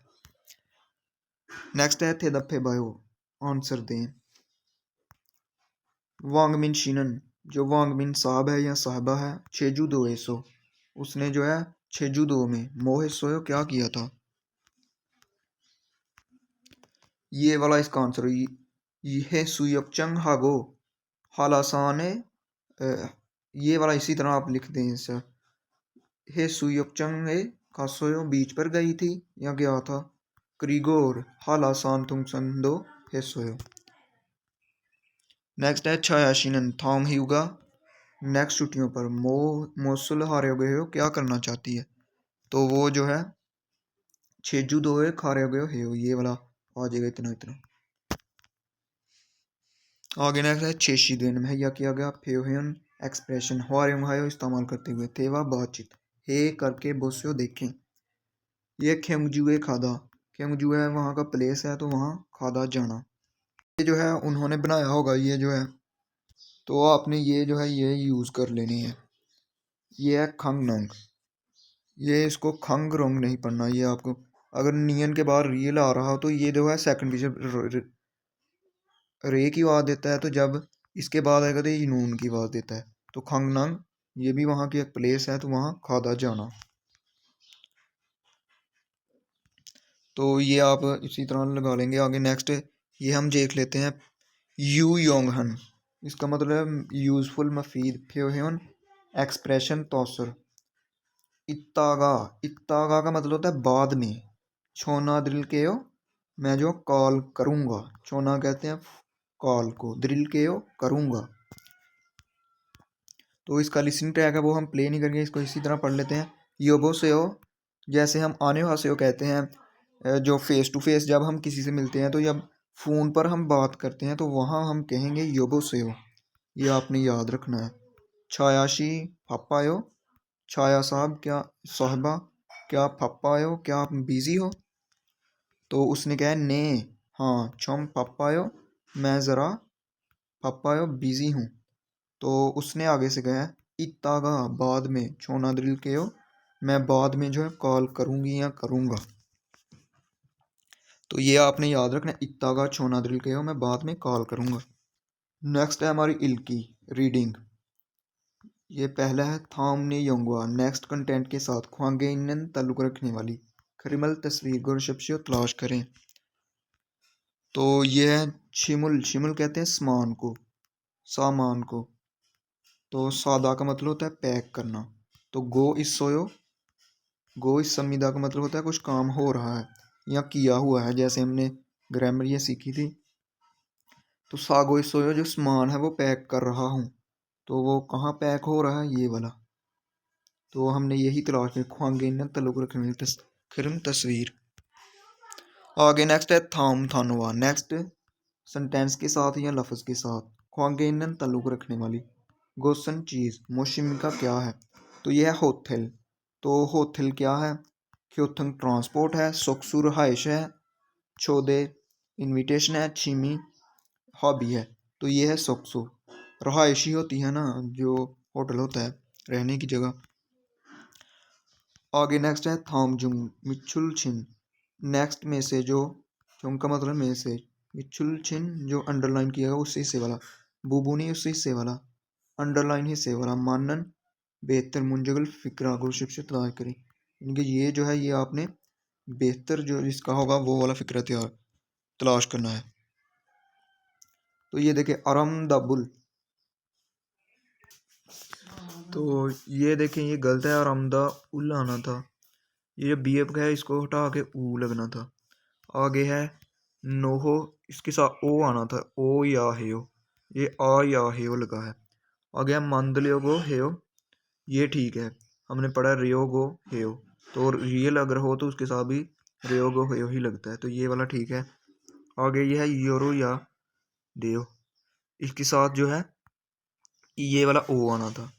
नेक्स्ट है थे दफे बायो, आंसर दें। वांगमिन शिनन, जो वांगमिन साहब है या साहबा है, छेजू दो एसो, उसने जो है छेजू दो में मोहे सोयो क्या किया था? ये वाला इसका आंसर, ये सुयपचंग हागो हालासाने, ये वाला इसी तरह आप लिख दें इसे, हे सुयपचंग खासोयो बीच पर गई थी या गया था। क्रीगोर हालासान तुम संदो हे सोयो। नेक्स्ट है छायाशीनन थॉम ह्यूगा नेक्स्ट छुट्टियों पर मोसुल हारे गए हो क्या करना चाहती है? तो वो जो है छेजू दो है खारे गए हो, ये वाला आ जाएगा इतना इतना। आगे नेक्स्ट है चेशी दिन में या किया गया फेहन एक्सप्रेशन हवारियों हायो इस्तेमाल करते हुए थेवा बातचीत हे करके बोस्यो देखें। ये खेमजुए खादा, खेमजुए है वहाँ का प्लेस है तो वहाँ खादा जाना। ये जो है उन्होंने बनाया होगा ये जो है, तो आपने ये जो है ये यूज़ कर लेनी है। ये है खंग नंग, ये इसको खंग रोंग नहीं पढ़ना। ये आपको अगर नियन के बाद रियल आ रहा हो तो ये जो है सेकंड पीछे रे की आवाज़ देता है, तो जब इसके बाद आएगा तो ये नून की आवाज़ देता है। तो खंग नंग ये भी वहाँ की एक प्लेस है तो वहाँ खादा जाना। तो ये आप इसी तरह लगा लेंगे। आगे नेक्स्ट ये हम देख लेते हैं यू योंग हन, इसका मतलब है यूज़फुल मफीद फ्योहन एक्सप्रेशन तौसर। इत्तागा, इत्तागा का मतलब होता है बाद में। छोना द्रिल के हो मैं जो कॉल करूँगा, छोना कहते हैं कॉल को, द्रिल के हो करूँगा। तो इसका लिसनिंग ट्रैक है वो हम प्ले नहीं करेंगे, इसको इसी तरह पढ़ लेते हैं। योबो से हो जैसे हम आने वासे हो कहते हैं, जो फेस टू फेस जब हम किसी से मिलते हैं तो जब फ़ोन पर हम बात करते हैं तो वहाँ हम कहेंगे योबो से हो, ये आपने याद रखना है। छायाशी पापायो, छाया साहब क्या साहबा क्या पापायो क्या आप बिज़ी हो, तो उसने कहा ने हाँ छम पापायो मैं ज़रा पापायो बिज़ी हूँ। तो उसने आगे से कहा इत्तागा बाद में छोना दिल के हो मैं बाद में जो है कॉल करूँगी या करूँगा। तो ये आपने याद रखना, इत्तागा छोना दिल के हो मैं बाद में कॉल करूँगा। नेक्स्ट है हमारी इल्की रीडिंग। ये पहला है थामने योंगवा नेक्स्ट कंटेंट के साथ ख्वांगे इन ताल्लुक रखने वाली खरिमल तस्वीर गुरशब्शियो तलाश करें। तो ये है शिमुल, शिमुल कहते हैं सामान को, सामान को। तो सादा का मतलब होता है पैक करना। तो गो इस सोयो, गो इस संविदा का मतलब होता है कुछ काम हो रहा है या किया हुआ है, जैसे हमने ग्रामर ये सीखी थी। तो सागो इस सोयो जो सामान है वो पैक कर रहा हूँ, तो वो कहाँ पैक हो रहा है ये वाला। तो हमने यही तलाश में ख्वांगे इन तल्लुक रखने वाली खिरम तस्वीर। आगे नेक्स्ट है थाम थानवा नेक्स्ट सेंटेंस के साथ या लफ्ज़ के साथ ख्वांगे इन तल्लुक रखने वाली गोसन चीज़ मोशिम का क्या है। तो यह है होथल, तो होथल क्या है, क्योथंग ट्रांसपोर्ट है, सोक्सू रहाइश है, छोदे इनविटेशन है, छिमी हॉबी है। तो ये है सोक्सू, रहाइशी होती है ना जो होटल होता है रहने की जगह। आगे नेक्स्ट है थामजुंग मिचुल छिन नेक्स्ट में से जो चुंग का मतलब में से, मिचुल छिन जो अंडरलाइन किया है उस हिस्से वाला, बुबुनी उस हिस्से वाला, अंडरलाइन हिस्से वाला, मानन बेहतर मुंजगल फिक्रा गुरशिप से तलाश करें। इनके ये जो है ये आपने बेहतर जो जिसका होगा वो वाला फिक्रा तलाश करना है। तो ये देखिए अरम द बुल, तो ये देखें ये गलत है, अरम द उल आना था, ये जो बी एफ है इसको हटा के ऊ लगना था। आगे है नोहो, इसके साथ ओ आना था, ओ या हेयो, ये आ या हेयो लगा है। आगे है मंदलियोगो हेयो, ये ठीक है, हमने पढ़ा रियोगो हेयो, तो रियल अगर हो तो उसके साथ भी रियोगो हेयो ही लगता है, तो ये वाला ठीक है। आगे ये है योरो या देयो, इसके साथ जो है ये वाला ओ आना था,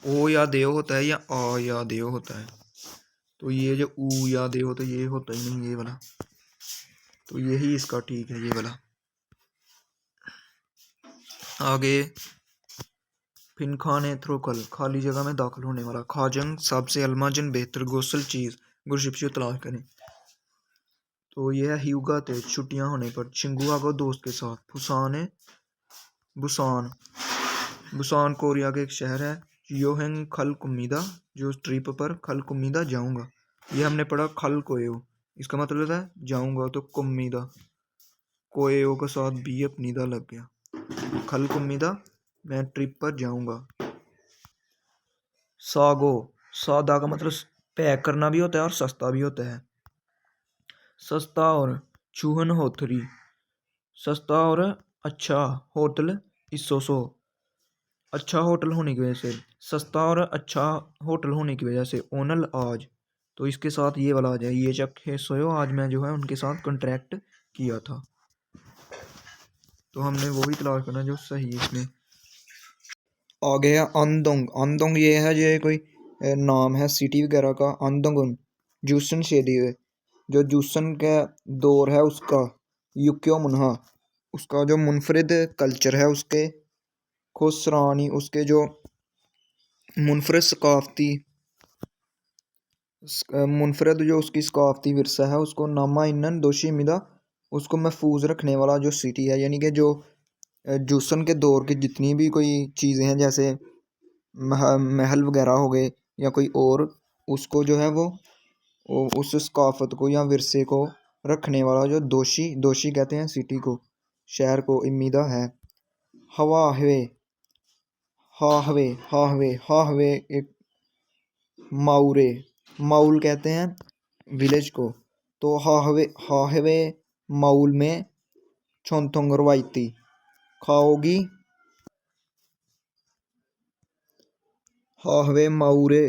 ओ या देयो होता है या आ या देयो होता है, तो ये जो ऊ या देयो तो ये होता ही नहीं ये वाला, तो यही इसका ठीक है ये वाला। आगे फिन खाने थ्रोकल खाली जगह में दाखिल होने वाला, खाजंग सबसे अलमाजन बेहतर गोसल चीज़ गुरशिप्शियो तलाश करें। तो यह है ह्यूगा थे छुट्टियां होने पर, छिंगुआ को दोस्त के साथ, फुसान है बुसान, बुसान कोरिया का एक शहर है, योहेंग खल कुमीदा जो ट्रिप पर खल कुमीदा जाऊंगा, ये हमने पढ़ा खल कोयो, इसका मतलब है जाऊंगा, तो कुमीदा कोयो के साथ बी अपनीदा लग गया, खल कुमीदा मैं ट्रिप पर जाऊंगा। सागो, सादा का मतलब पैक करना भी होता है और सस्ता भी होता है। सस्ता और चूहन होथरी, सस्ता और अच्छा होटल इसोसो, अच्छा होटल होने की वजह से, सस्ता और अच्छा होटल होने की वजह से, ओनल आज तो इसके साथ ये वाला आ जाए, ये चखे सोयो आज मैं जो है उनके साथ कॉन्ट्रैक्ट किया था। तो हमने वो भी तलाश करना जो सही है इसमें। आ गया अंदोंग। अंदोंग ये है, ये कोई नाम है सिटी वगैरह का। अंदोंगन जूसन शेदी है, जो जूसन का दौर है उसका। युक्यो मुन्हा, उसका जो मुनफरिद कल्चर है उसके खुसरानी, उसके जो मुनफरद सकाफती मुनफरद जो उसकी सकाफती विरसा है उसको नामा इन्नन दोशी मिदा, उसको महफूज रखने वाला जो सिटी है। यानी कि जो जूसन के दौर की जितनी भी कोई चीज़ें हैं, जैसे महल वगैरह हो गए या कोई और, उसको जो है वो उस सकाफत को या विरसे को रखने वाला जो दोषी, दोषी कहते हैं सिटी को, शहर को, इमीदा है। हवा हवे, हाहवे, हाहवे, हाहवे एक माउरे, माउल कहते हैं विलेज को। तो हाहवे, हाहवे माउल में छोंथोंग रवायती खाओगी। हाहवे माउरे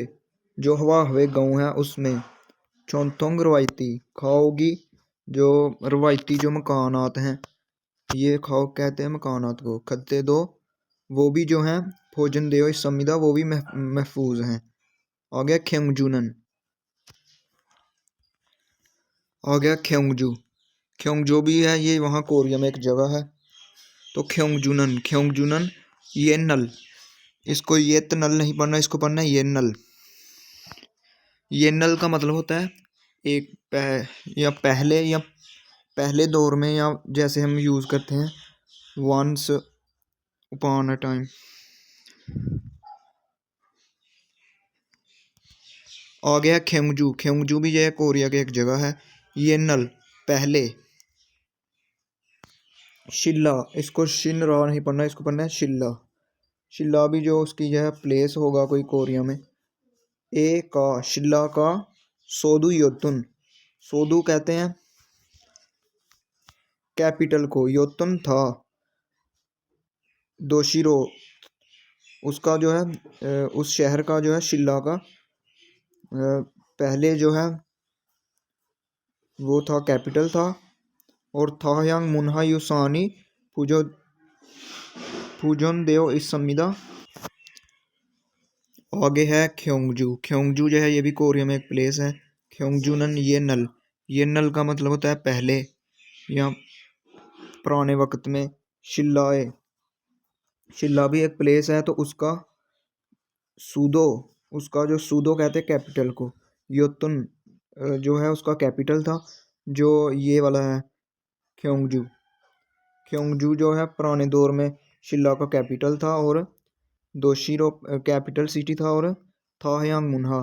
जो हवाहवे गाँव है उसमें छोंथोंग रवायती खाओगी, जो रवायती जो मकानात हैं, ये खाओ कहते हैं मकानात को। खत्ते दो वो भी जो हैं, भोजन दो इस संविदा वो भी महफूज हैं। आ गया ख्योंगजुनन। आ गया ख्योंगजू। ख्योंगजू भी है, ये वहाँ कोरिया में एक जगह है। तो ख्योंगजुनन, ख्योंगजुनन ये नल, इसको ये नल नहीं पढ़ना, इसको पढ़ना है ये नल। ये नल का मतलब होता है एक या पहले दौर में, या जैसे हम यूज़ करते हैं वंस upon a टाइम। आ गया ख्योंगजू। ख्योंगजू भी यह कोरिया की एक जगह है। ये नल पहले। शिल्ला, इसको शिनरा नहीं पढ़ना, इसको पढ़ना है शिल्ला। शिल्ला भी जो उसकी यह प्लेस होगा कोई कोरिया में। ए का शिल्ला का सोदू योतुन, सोदू कहते हैं कैपिटल को, योतुन था दोशिरो, उसका जो है उस शहर का जो है शिल्ला का पहले जो है वो था, कैपिटल था। और थायांग मुन्हा युसानी पूजो पूजन देव इस संविदा। आगे है ख्योंगजू। ख्योंगजू जो है ये भी कोरिया में एक प्लेस है। ख्योंगजुनन ये नल, ये नल का मतलब होता है पहले या पुराने वक्त में। शिल्लाए, शिल्ला भी एक प्लेस है, तो उसका सूदो, उसका जो सूदो कहते हैं कैपिटल को। योतुन जो है उसका कैपिटल था, जो ये वाला है ख्योंगजू। ख्योंगजू जो है पुराने दौर में शिल्ला का कैपिटल था, और दोशिरो कैपिटल सिटी था, और थायांग मुन्हा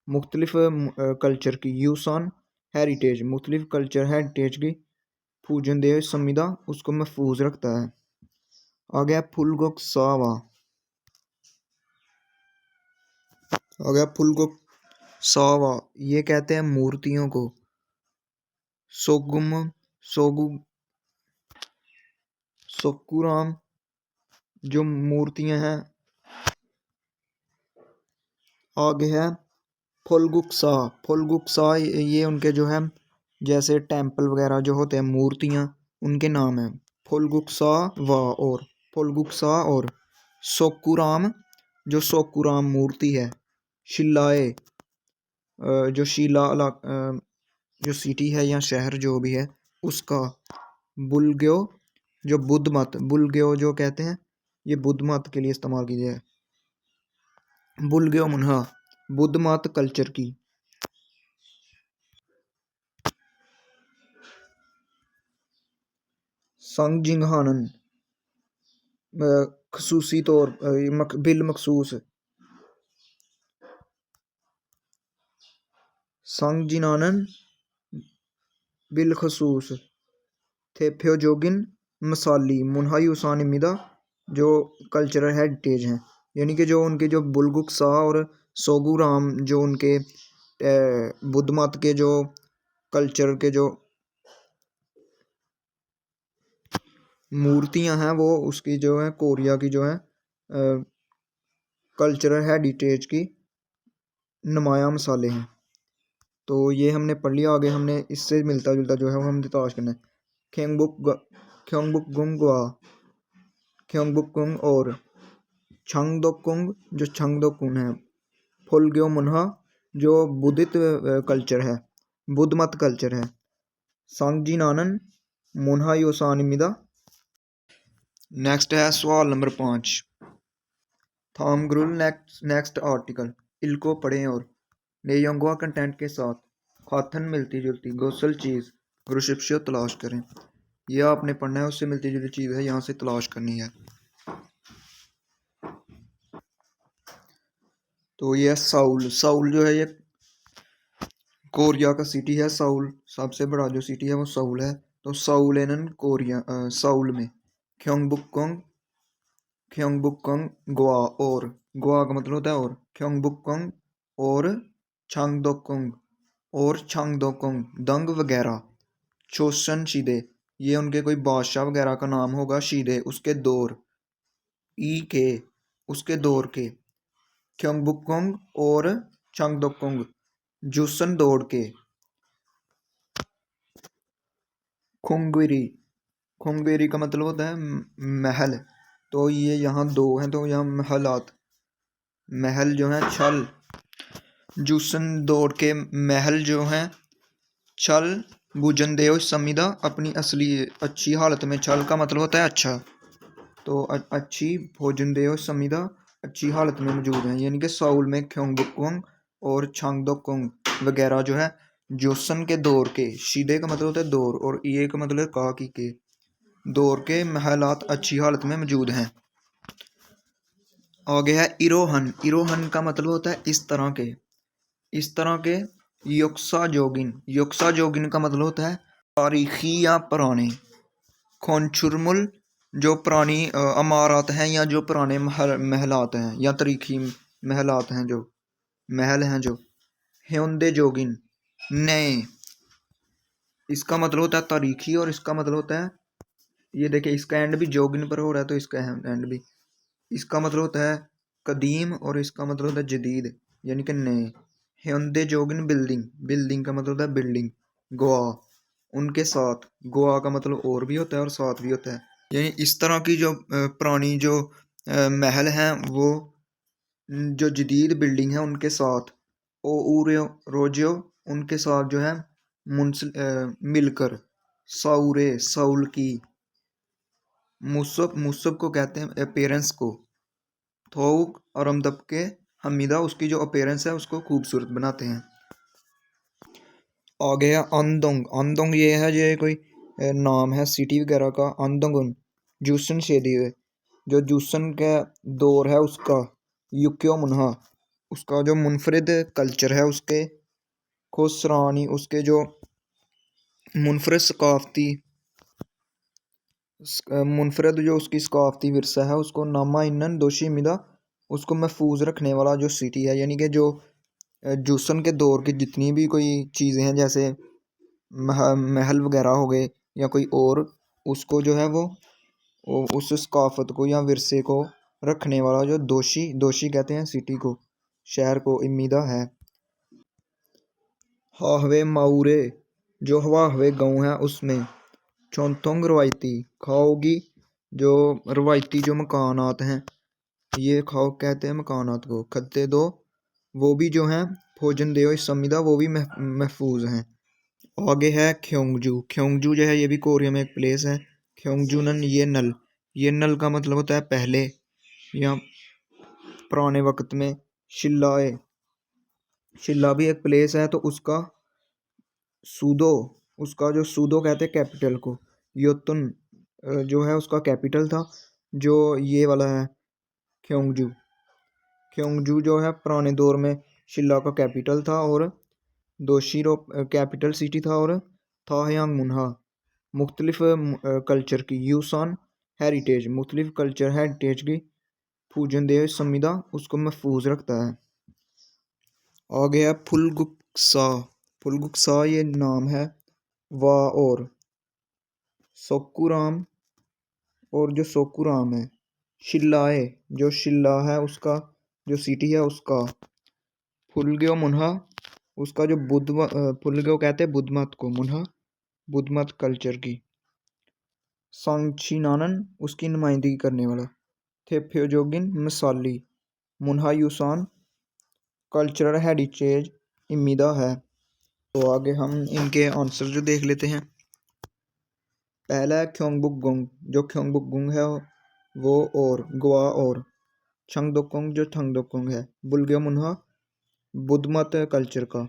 मुख्तलिफ कल्चर की, यूसान हेरिटेज मुख्तलिफ कल्चर हेरिटेज की पूजन देव संविदा उसको महफूज रखता है। आ गया फुलगोक सावा। आ गया फुलगोक सावा, ये कहते हैं मूर्तियों को। सोगुम सोगु सोकुराम जो मूर्तियां हैं। आगे है फोलगुक्सा। फोलगुक्सा ये उनके जो है जैसे टेम्पल वगैरह जो होते हैं, मूर्तियां, उनके नाम हैं फोलगुक्सा वा और फोलगुक्सा। और सोकुराम जो सोकुराम मूर्ति है। शिलाए जो जो सिटी है या शहर जो भी है उसका। बुलग्यो जो बुद्ध मत, बुलग्यो जो कहते हैं ये बुद्ध मत के लिए इस्तेमाल की जाए। बुलग्यो मुन्हा बुद्ध मत कल्चर की। संगजिंगहानन खसूसी तौर बिल मखसूस। संगजिनानन बिल खसूस थेप्योजोगिन मसाली मुन्हा यूसान इमिदा जो कल्चरल हेरिटेज हैं। यानी कि जो उनके जो बुलगुक्सा और सोगुराम जो उनके बुद्ध मत के जो कल्चर के जो मूर्तियां हैं, वो उसकी जो है कोरिया की जो है कल्चरल हेरिटेज की नुमाया मिसालें हैं। तो ये हमने पढ़ लिया। आगे हमने इससे मिलता जुलता जो है वो हम तलाश करना है। ख्योंगबुक और छांगदोकुंग जो छांगदोकुंग है। फुलग्यो मुन्हा जो बुद्धित कल्चर है, बुद्ध मत कल्चर है। सांगजी नानन मुन्हा योसानिमिदा। नेक्स्ट है सवाल नंबर 5। थामग्रुल नेक्स्ट आर्टिकल इनको पढ़ें और नेयोंगवा कंटेंट के साथ खाथन मिलती जुलती गोसल चीज़ ग्रुशिप्शियो तलाश करें। यह आपने पढ़ना है, उससे मिलती जुलती चीज़ है, यहाँ से तलाश करनी है। तो यह साउल जो है ये कोरिया का सिटी है। साउल सबसे बड़ा जो सिटी है वो साउल है। तो साउलेनन कोरिया साउल में ख्योंगबुकगोंग गोवा और गोवा का मतलब होता है और ख्योंगबुकगोंग और छांगदोकोंग दंग वगैरह। चोसन शीदे ये उनके कोई बादशाह वगैरह का नाम होगा। शीदे उसके दौर उसके दौर के। ख्योंगबुकगोंग और छांगदोकोंग जूसन दौड़ के। खुंगवेरी का मतलब होता है महल। तो ये यहाँ दो हैं, तो यहाँ महल जो है छल। जूसन दौड़ के महल जो हैं छल भुजनदेव समिदा अपनी असली अच्छी हालत में। छल का मतलब होता है अच्छा। तो अच्छी भोजनदेव समिदा अच्छी हालत में मौजूद हैं। यानी कि साउल में ख्योंगबुकगोंग और छांगदोकोंग वगैरह जो है जोसन के दौर के। शीदे का मतलब होता है दौर और ये का मतलब का की के दौर के महलात अच्छी हालत में मौजूद हैं। आगे है इरोहन का मतलब होता है इस तरह के। योक्सा जोगिन का मतलब होता है तारीखी या पुराने। खोनचुरमुल जो पुरानी अमारत हैं या जो पुराने महलात हैं या तारीखी महलात हैं जो महल हैं जो। हेउंदे जोगिन नए, इसका मतलब होता है तारीखी और इसका मतलब होता है ये देखिए इसका एंड भी जोगिन पर हो रहा है तो इसका एंड भी। इसका मतलब होता है कदीम और इसका मतलब होता है जदीद यानी कि नए। हेउंदे जोगिन बिल्डिंग का मतलब होता है बिल्डिंग। गोवा उनके साथ। गोवा का मतलब और भी होता है और साथ भी होता है। यानी इस तरह की जो पुरानी जो महल हैं वो जो जदीद बिल्डिंग है उनके साथ रोजियो उनके साथ जो है मिलकर। साउल की मुसब को कहते हैं अपेरेंस को। थोक अरमदब के हमीदा उसकी जो अपेरेंस है उसको खूबसूरत बनाते हैं। आगे है अंदोंग ये है ये कोई नाम है सिटी वगैरह का। अंदोंगन जूसन शेदी है जो जूसन का दौर है उसका। युक्यो मुन्हा उसका जो मुनफरिद कल्चर है उसके। खुसरानी उसके जो मुनफरद जो उसकी सकाफती विरसा है उसको। नामा इन्नन दोशी मिदा उसको महफूज रखने वाला जो सिटी है। यानी कि जो जूसन के दौर की जितनी भी कोई चीज़ें हैं जैसे महल वगैरह हो गए या कोई और उसको जो है वो उस सकाफत को या विरसे को रखने वाला जो दोषी कहते हैं सिटी को शहर को इमीदा है। हाहवे माउरे जो हवाहवे गाँव है उसमें। चौंथोंग रवायती खाओगी जो रवायती जो मकानात हैं ये खाओ कहते हैं मकानात को। खत्ते दो वो भी जो हैं भोजन देव समिदा वो भी महफूज हैं। आगे है ख्योंगजू जो है ये भी कोरिया में एक प्लेस है। ख्योंगजूनन ये नल का मतलब होता है पहले या पुराने वक्त में। शिल्ला भी एक प्लेस है तो उसका जो सूदो कहते हैं कैपिटल को। योतुन जो है उसका कैपिटल था जो ये वाला है ख्योंगजू जो है पुराने दौर में शिल्ला का कैपिटल था और दोशीरो कैपिटल सिटी था। और थाहयांग मुन्हा मुख्तलिफ कल्चर की। यूसान हेरिटेज मुख्तलिफ कल्चर हेरिटेज की पूजन देव संविदा उसको महफूज रखता है। आगे है फुलगुक्सा ये नाम है। और सोकुराम और जो सोकुराम है। शिल्लाए जो शिल्ला है उसका जो सिटी है उसका। फुलग्यो मुन्हा उसका जो बुद्ध पुल को कहते हैं बुद्ध मत को, मुन्हा बुद्ध मत कल्चर की। सांगचिनानन उसकी नुमाइंदगी करने वाला। थेप्योजोगिन मिसाली, मुन्हा यूसान कल्चरल हेरिटेज इमिदा है। तो आगे हम इनके आंसर जो देख लेते हैं। पहला है ख्योंगबुक जो ख्योंगबुक है वो, और गोवा और छंगदोकोंग जो थंगदोकोंग है, बुल्गे मुन्हा बुद्ध मत कल्चर का।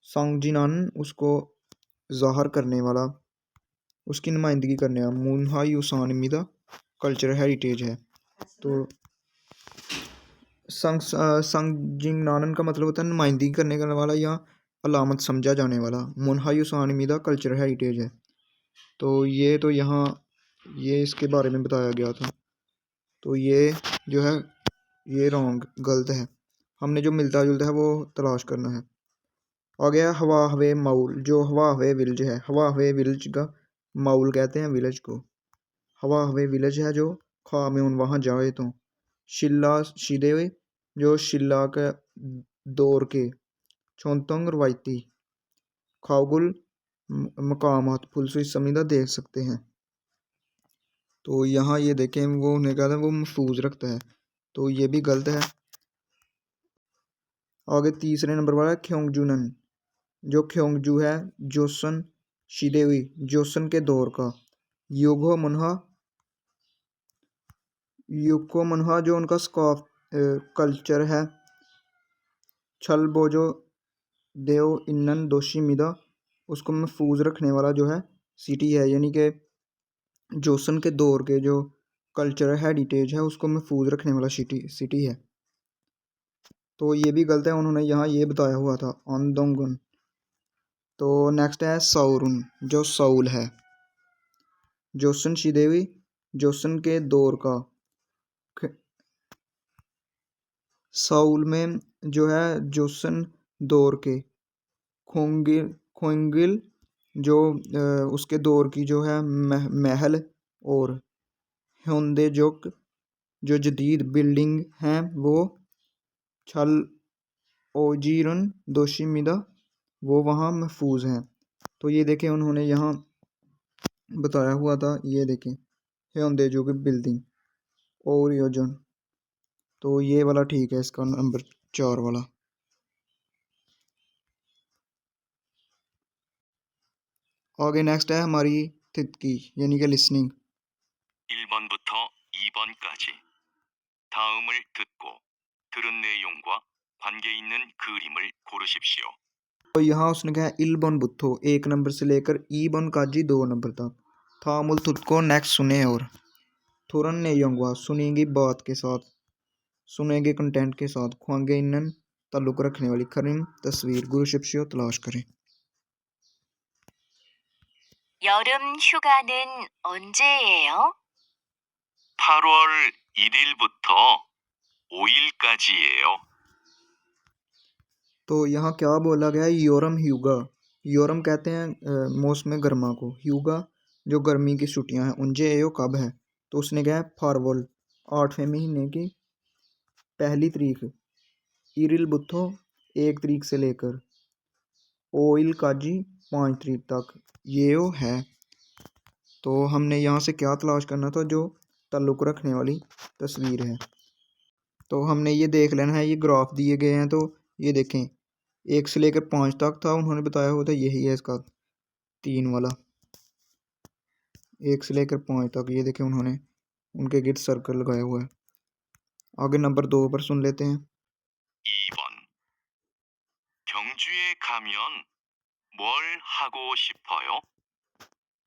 सांगजिनान उसको ज़ाहर करने वाला, उसकी नुमाइंदगी करने वाला। मुन्हा यूसान मिदा कल्चरल हेरिटेज है। तो संगजिंगनानन का मतलब होता है नुमाइंदगी करने वाला या अलामत समझा जाने वाला। मुन्हा यूसान मिदा कल्चरल हेरिटेज है। तो ये तो यहाँ ये इसके बारे में बताया गया था। तो ये जो है ये रॉन्ग गलत है। हमने जो मिलता जुलता है वो तलाश करना है। आ गया हवा हवे माउल जो हवा हवे विलेज है। हवा हवे विलेज का माउल कहते हैं विलेज को। हवा हवे विलेज है जो खा में उन वहाँ जाए तो। शिल्ला शिदे जो शिल्ला के दौर के। छोंतोंग रवायती। खाउगुल मकामात फुलसुई समीदा देख सकते हैं। तो यहाँ ये देखें वो उन्हें कहते हैं वो महफूज रखता है। तो ये भी गलत है। आगे तीसरे नंबर वाला है ख्योंगजुनन जो ख्योंगजू है जोसन शिदेवी जोसन के दौर का। योगो मनहा जो उनका स्काफ कल्चर है। छल बोजो देव इन्नन दोशी मिदा उसको महफूज रखने वाला जो है सिटी है, यानी कि जोसन के दौर के जो कल्चरल हेरिटेज है उसको महफूज रखने वाला सिटी है। तो ये भी गलत है, उन्होंने यहाँ ये बताया हुआ था अंदोंगन। तो नेक्स्ट है साउरुन जो साउल है। जोसन शिदेवी जोसन के दौर का। साउल में जो है जोसन दौर के। खोंगिल जो उसके दौर की जो है महल और ह्योंदेजोक जो जदीद बिल्डिंग हैं वो। छल ओजीरन दोशिमिदा वो वहाँ महफूज हैं। तो ये देखें उन्होंने यहाँ बताया हुआ था, ये देखें ह्योंदेजोक बिल्डिंग और योजन। तो ये वाला ठीक है, इसका नंबर 4 वाला। आगे नेक्स्ट है हमारी थितकी यानी कि लिसनिंग। 1번부터 2번까지 다음을 듣고 들은 내용과 관계 있는 그림을 고르십시오. तो यहाँ उसने कहा इलबन बुत्थो 1 नंबर से लेकर ईबन काजी 2 नंबर तक। थामुल तुतको नेक्स्ट सुने और थोरन ने यंगवा सुनेंगे बात के साथ, सुनेंगे कंटेंट के साथ। ख्वांगे इन्नन ताल्लुक रखने वाली। खरीम तस्वीर गुरु शिप्सियो तलाश करें। 여름 휴가는 언제예요? 8월 1일부터 5일까지예요. तो यहाँ क्या बोला गया है योरम ह्यूगा। योरम कहते हैं मौसम गर्मा को। ह्यूगा जो गर्मी की छुट्टियां हैं। उनजे एयो कब है, तो उसने कहा फारवल 8वें महीने की 1 तारीख। इरिल बुत्थो 1 तारीख से लेकर। ओइल काजी 5 तारीख तक ये है। तो हमने यहाँ से क्या तलाश करना था, जो ताल्लुक़ रखने वाली तस्वीर है। तो हमने ये देख लेना है, ये ग्राफ दिए गए हैं। तो ये देखें 1 से लेकर 5 तक था, उन्होंने बताया हुआ था यही है इसका 3 वाला। 1 से लेकर 5 तक ये देखें उन्होंने उनके गिर्द सर्कल लगाया हुआ है। आगे नंबर 2 पर सुन लेते हैं। 2번 경주에 가면 뭘 하고 싶어요?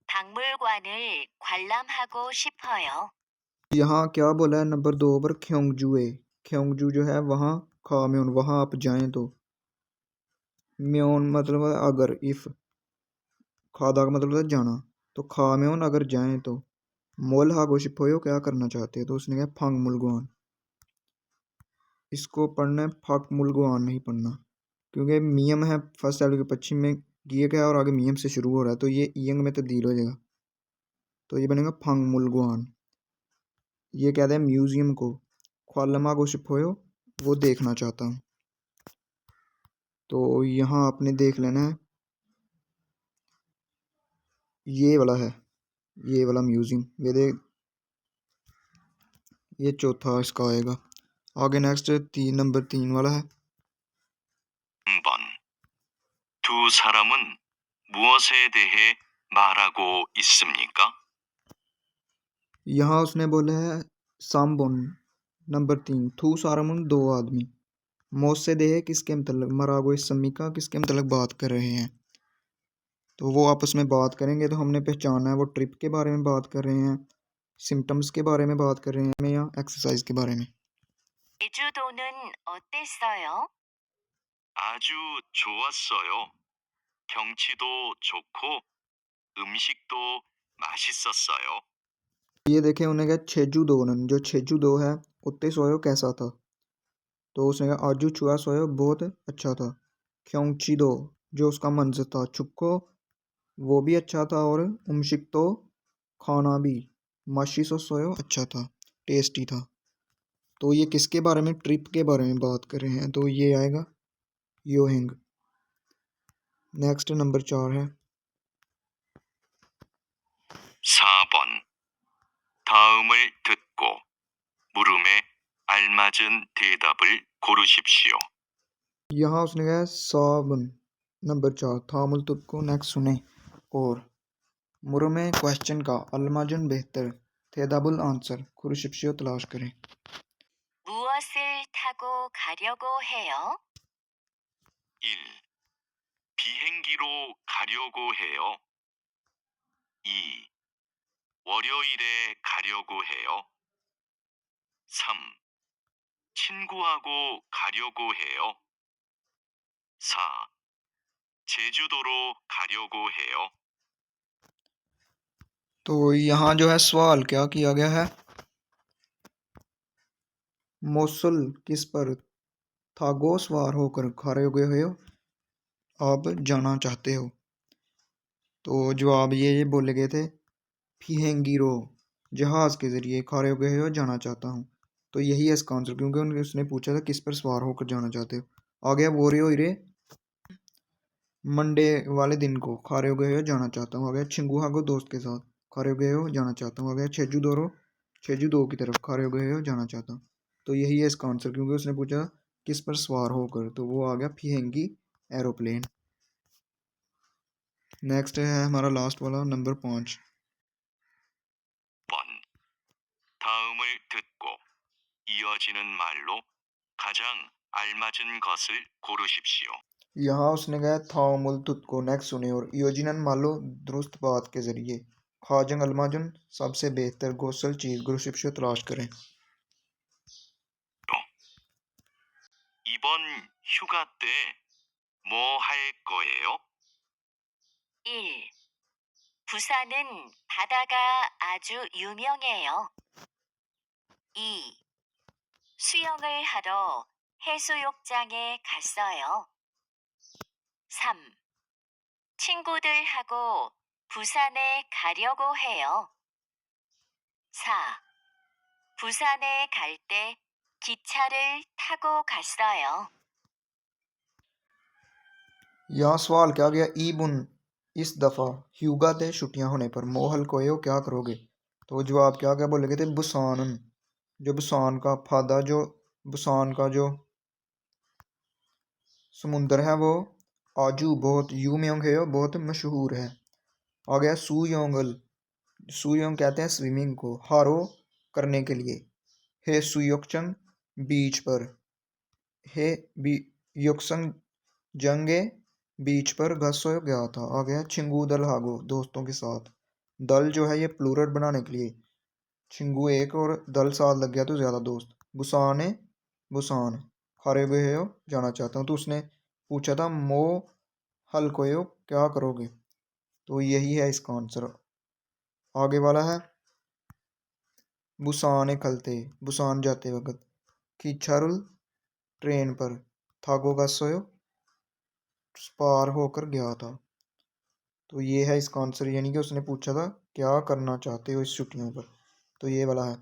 박물관을 관람하고 싶어요. यहाँ क्या बोला है नंबर 2 पर ख्योंगजू ख्योंगजू जो है वहाँ खा म्योन वहाँ आप जाएं तो। म्योन मतलब है अगर, इफ़। खादा का मतलब है जाना, तो खा म्योन अगर जाएं तो। मोल हागो शिपोयो क्या करना चाहते हैं, तो उसने कहा फंग मुलगवान। इसको पढ़ना है फक मुलगवान नहीं पढ़ना, क्योंकि मियम है फर्स्ट एल के पश्चिम में किए गया और आगे मियम से शुरू हो रहा है, तो ये यंग में तब्दील हो जाएगा। तो ये बनेगा फंग मुलगवान। ये कहते हैं म्यूजियम को। ख्वालमा को शिपोयो वो देखना चाहता हूँ। तो यहाँ आपने देख लेना है, ये वाला है, ये वाला म्यूजियम, ये देख, ये चौथा इसका आएगा। आगे नेक्स्ट 3 वाला है। 3번. 두 사람은 무엇에 대해 말하고 있습니까? यहाँ उसने बोला है सामबोन। नंबर 3, थू सारमुन 2 आदमी, मौत से देह किसके मतलब, मरागो इस समी का किसके मतलब बात कर रहे हैं। तो वो आपस में बात करेंगे, तो हमने पहचाना है वो ट्रिप के बारे में बात कर रहे हैं, सिम्टम्स के बारे में बात कर रहे हैं या एक्सरसाइज के बारे में। 제주도는 어땠어요? 아주 좋았어요. 경치도 좋고 음식도 맛있었어요. ये देखें, उन्हें कहा छेजू दो, जो छेजू दो है, उत्ते सोयो कैसा था, तो उसने कहा आजू छुआ सोयो बहुत अच्छा था। क्योंची दो, जो उसका मंजर था, चुक्को वो भी अच्छा था, और उमशिक तो खाना भी, माशी सो सोयो अच्छा था, टेस्टी था। तो ये किसके बारे में, ट्रिप के बारे में बात कर रहे हैं, तो ये आएगा योहिंग। नेक्स्ट नंबर 4 है। 4번. 다음을 듣고 물음에 알맞은 대답을 고르십시오. यहाँ उसने कहा साबन। नंबर 4, थामुल तुक को नेक्स्ट सुने और मुर में क्वेश्चन का अलमाजन बेहतर तेदाबुल आंसर खुरुशिप्शियो तलाश करें। 무엇을 타고 가려고 해요? 1. 비행기로 가려고 해요. 2. 월요일에 가려고 해요. 3. 친구하고 가려고 해요. 4. 제주도로 가려고 해요. तो यहाँ जो है सवाल क्या किया गया है, मौसल किस पर थागो सवार होकर खड़े हो गए हो, आप जाना चाहते हो। तो जवाब ये बोले गए थे, फिहेंगिरो जहाज के जरिए खड़े हो गए हो जाना चाहता हूँ। तो यही है इसका आंसर, क्योंकि उसने पूछा था किस पर सवार होकर जाना चाहते हो। आ गया वोरे ओरे, मंडे वाले दिन को खारे हो गए हो जाना चाहता हूँ। आ गया छिंगुहा को दोस्त के साथ खारे हो गए हो जाना चाहता हूँ। आ गया छेजू दोरो, छेजू दो की तरफ खारे हो गए हो जाना चाहता हूँ। तो यही है इसका आंसर, क्योंकि उसने पूछा किस पर सवार होकर, तो वो आ गया फिहेंगी एरोप्लेन। नेक्स्ट है हमारा लास्ट वाला नंबर 5। 1번. 다음을 듣고 이어지는 말로 가장 알맞은 것을 고르십시오. यहाँ उसने कहा था मुल्तुत को नेक्स्ट सुने और योजिनन मालो दुरुस्त बात के जरिए खाजंग अलमाजन सबसे बेहतर गोसल चीज गुरुशिप्शो तलाश करें। 이번 휴가 때 뭐 할 거예요? 1. 부산은 바다가 아주 유명해요. 2. 수영을 하러 해수욕장에 갔어요. 3. 친구들하고 부산에 가려고 해요. 4. 부산에 갈 때 기차를 타고 갔어요. यहाँ सवाल क्या गया, ईबुन इस दफ़ा ह्यूगा थे छुट्टियां होने पर मोहल कोयो क्या करोगे। तो जवाब क्या क्या बोले गए थे, बुसानन, जो बुसान का फादा, जो बुसान का जो समुंदर है वो आजू बहुत यूम्योंग है, बहुत मशहूर है। आ गया सुयोंगल, सुयोंग कहते हैं स्विमिंग को, हारो करने के लिए। हे सुयोक्चंग बीच पर, हे बी योक्संग जंगे बीच पर घसो गया था। आ गया छिंगू दल हागो दोस्तों के साथ, दल जो है ये प्लूरल बनाने के लिए, छिंगू एक और दल साथ लग गया तो ज़्यादा दोस्त। बुसान है बुसान, खारे हुए हो जाना चाहता हूँ। तो उसने पूछा था मो हल को क्या करोगे, तो यही है इसका आंसर। आगे वाला है बुसान खलते, बुसान जाते वक्त, कीछारुल ट्रेन पर, थागो का सोयो पार होकर गया था। तो ये है इसका आंसर, यानी कि उसने पूछा था क्या करना चाहते हो इस छुट्टियों पर, तो ये वाला है।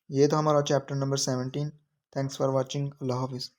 ये था हमारा chapter number 17। Thanks for watching. अल्लाह हाफिज़।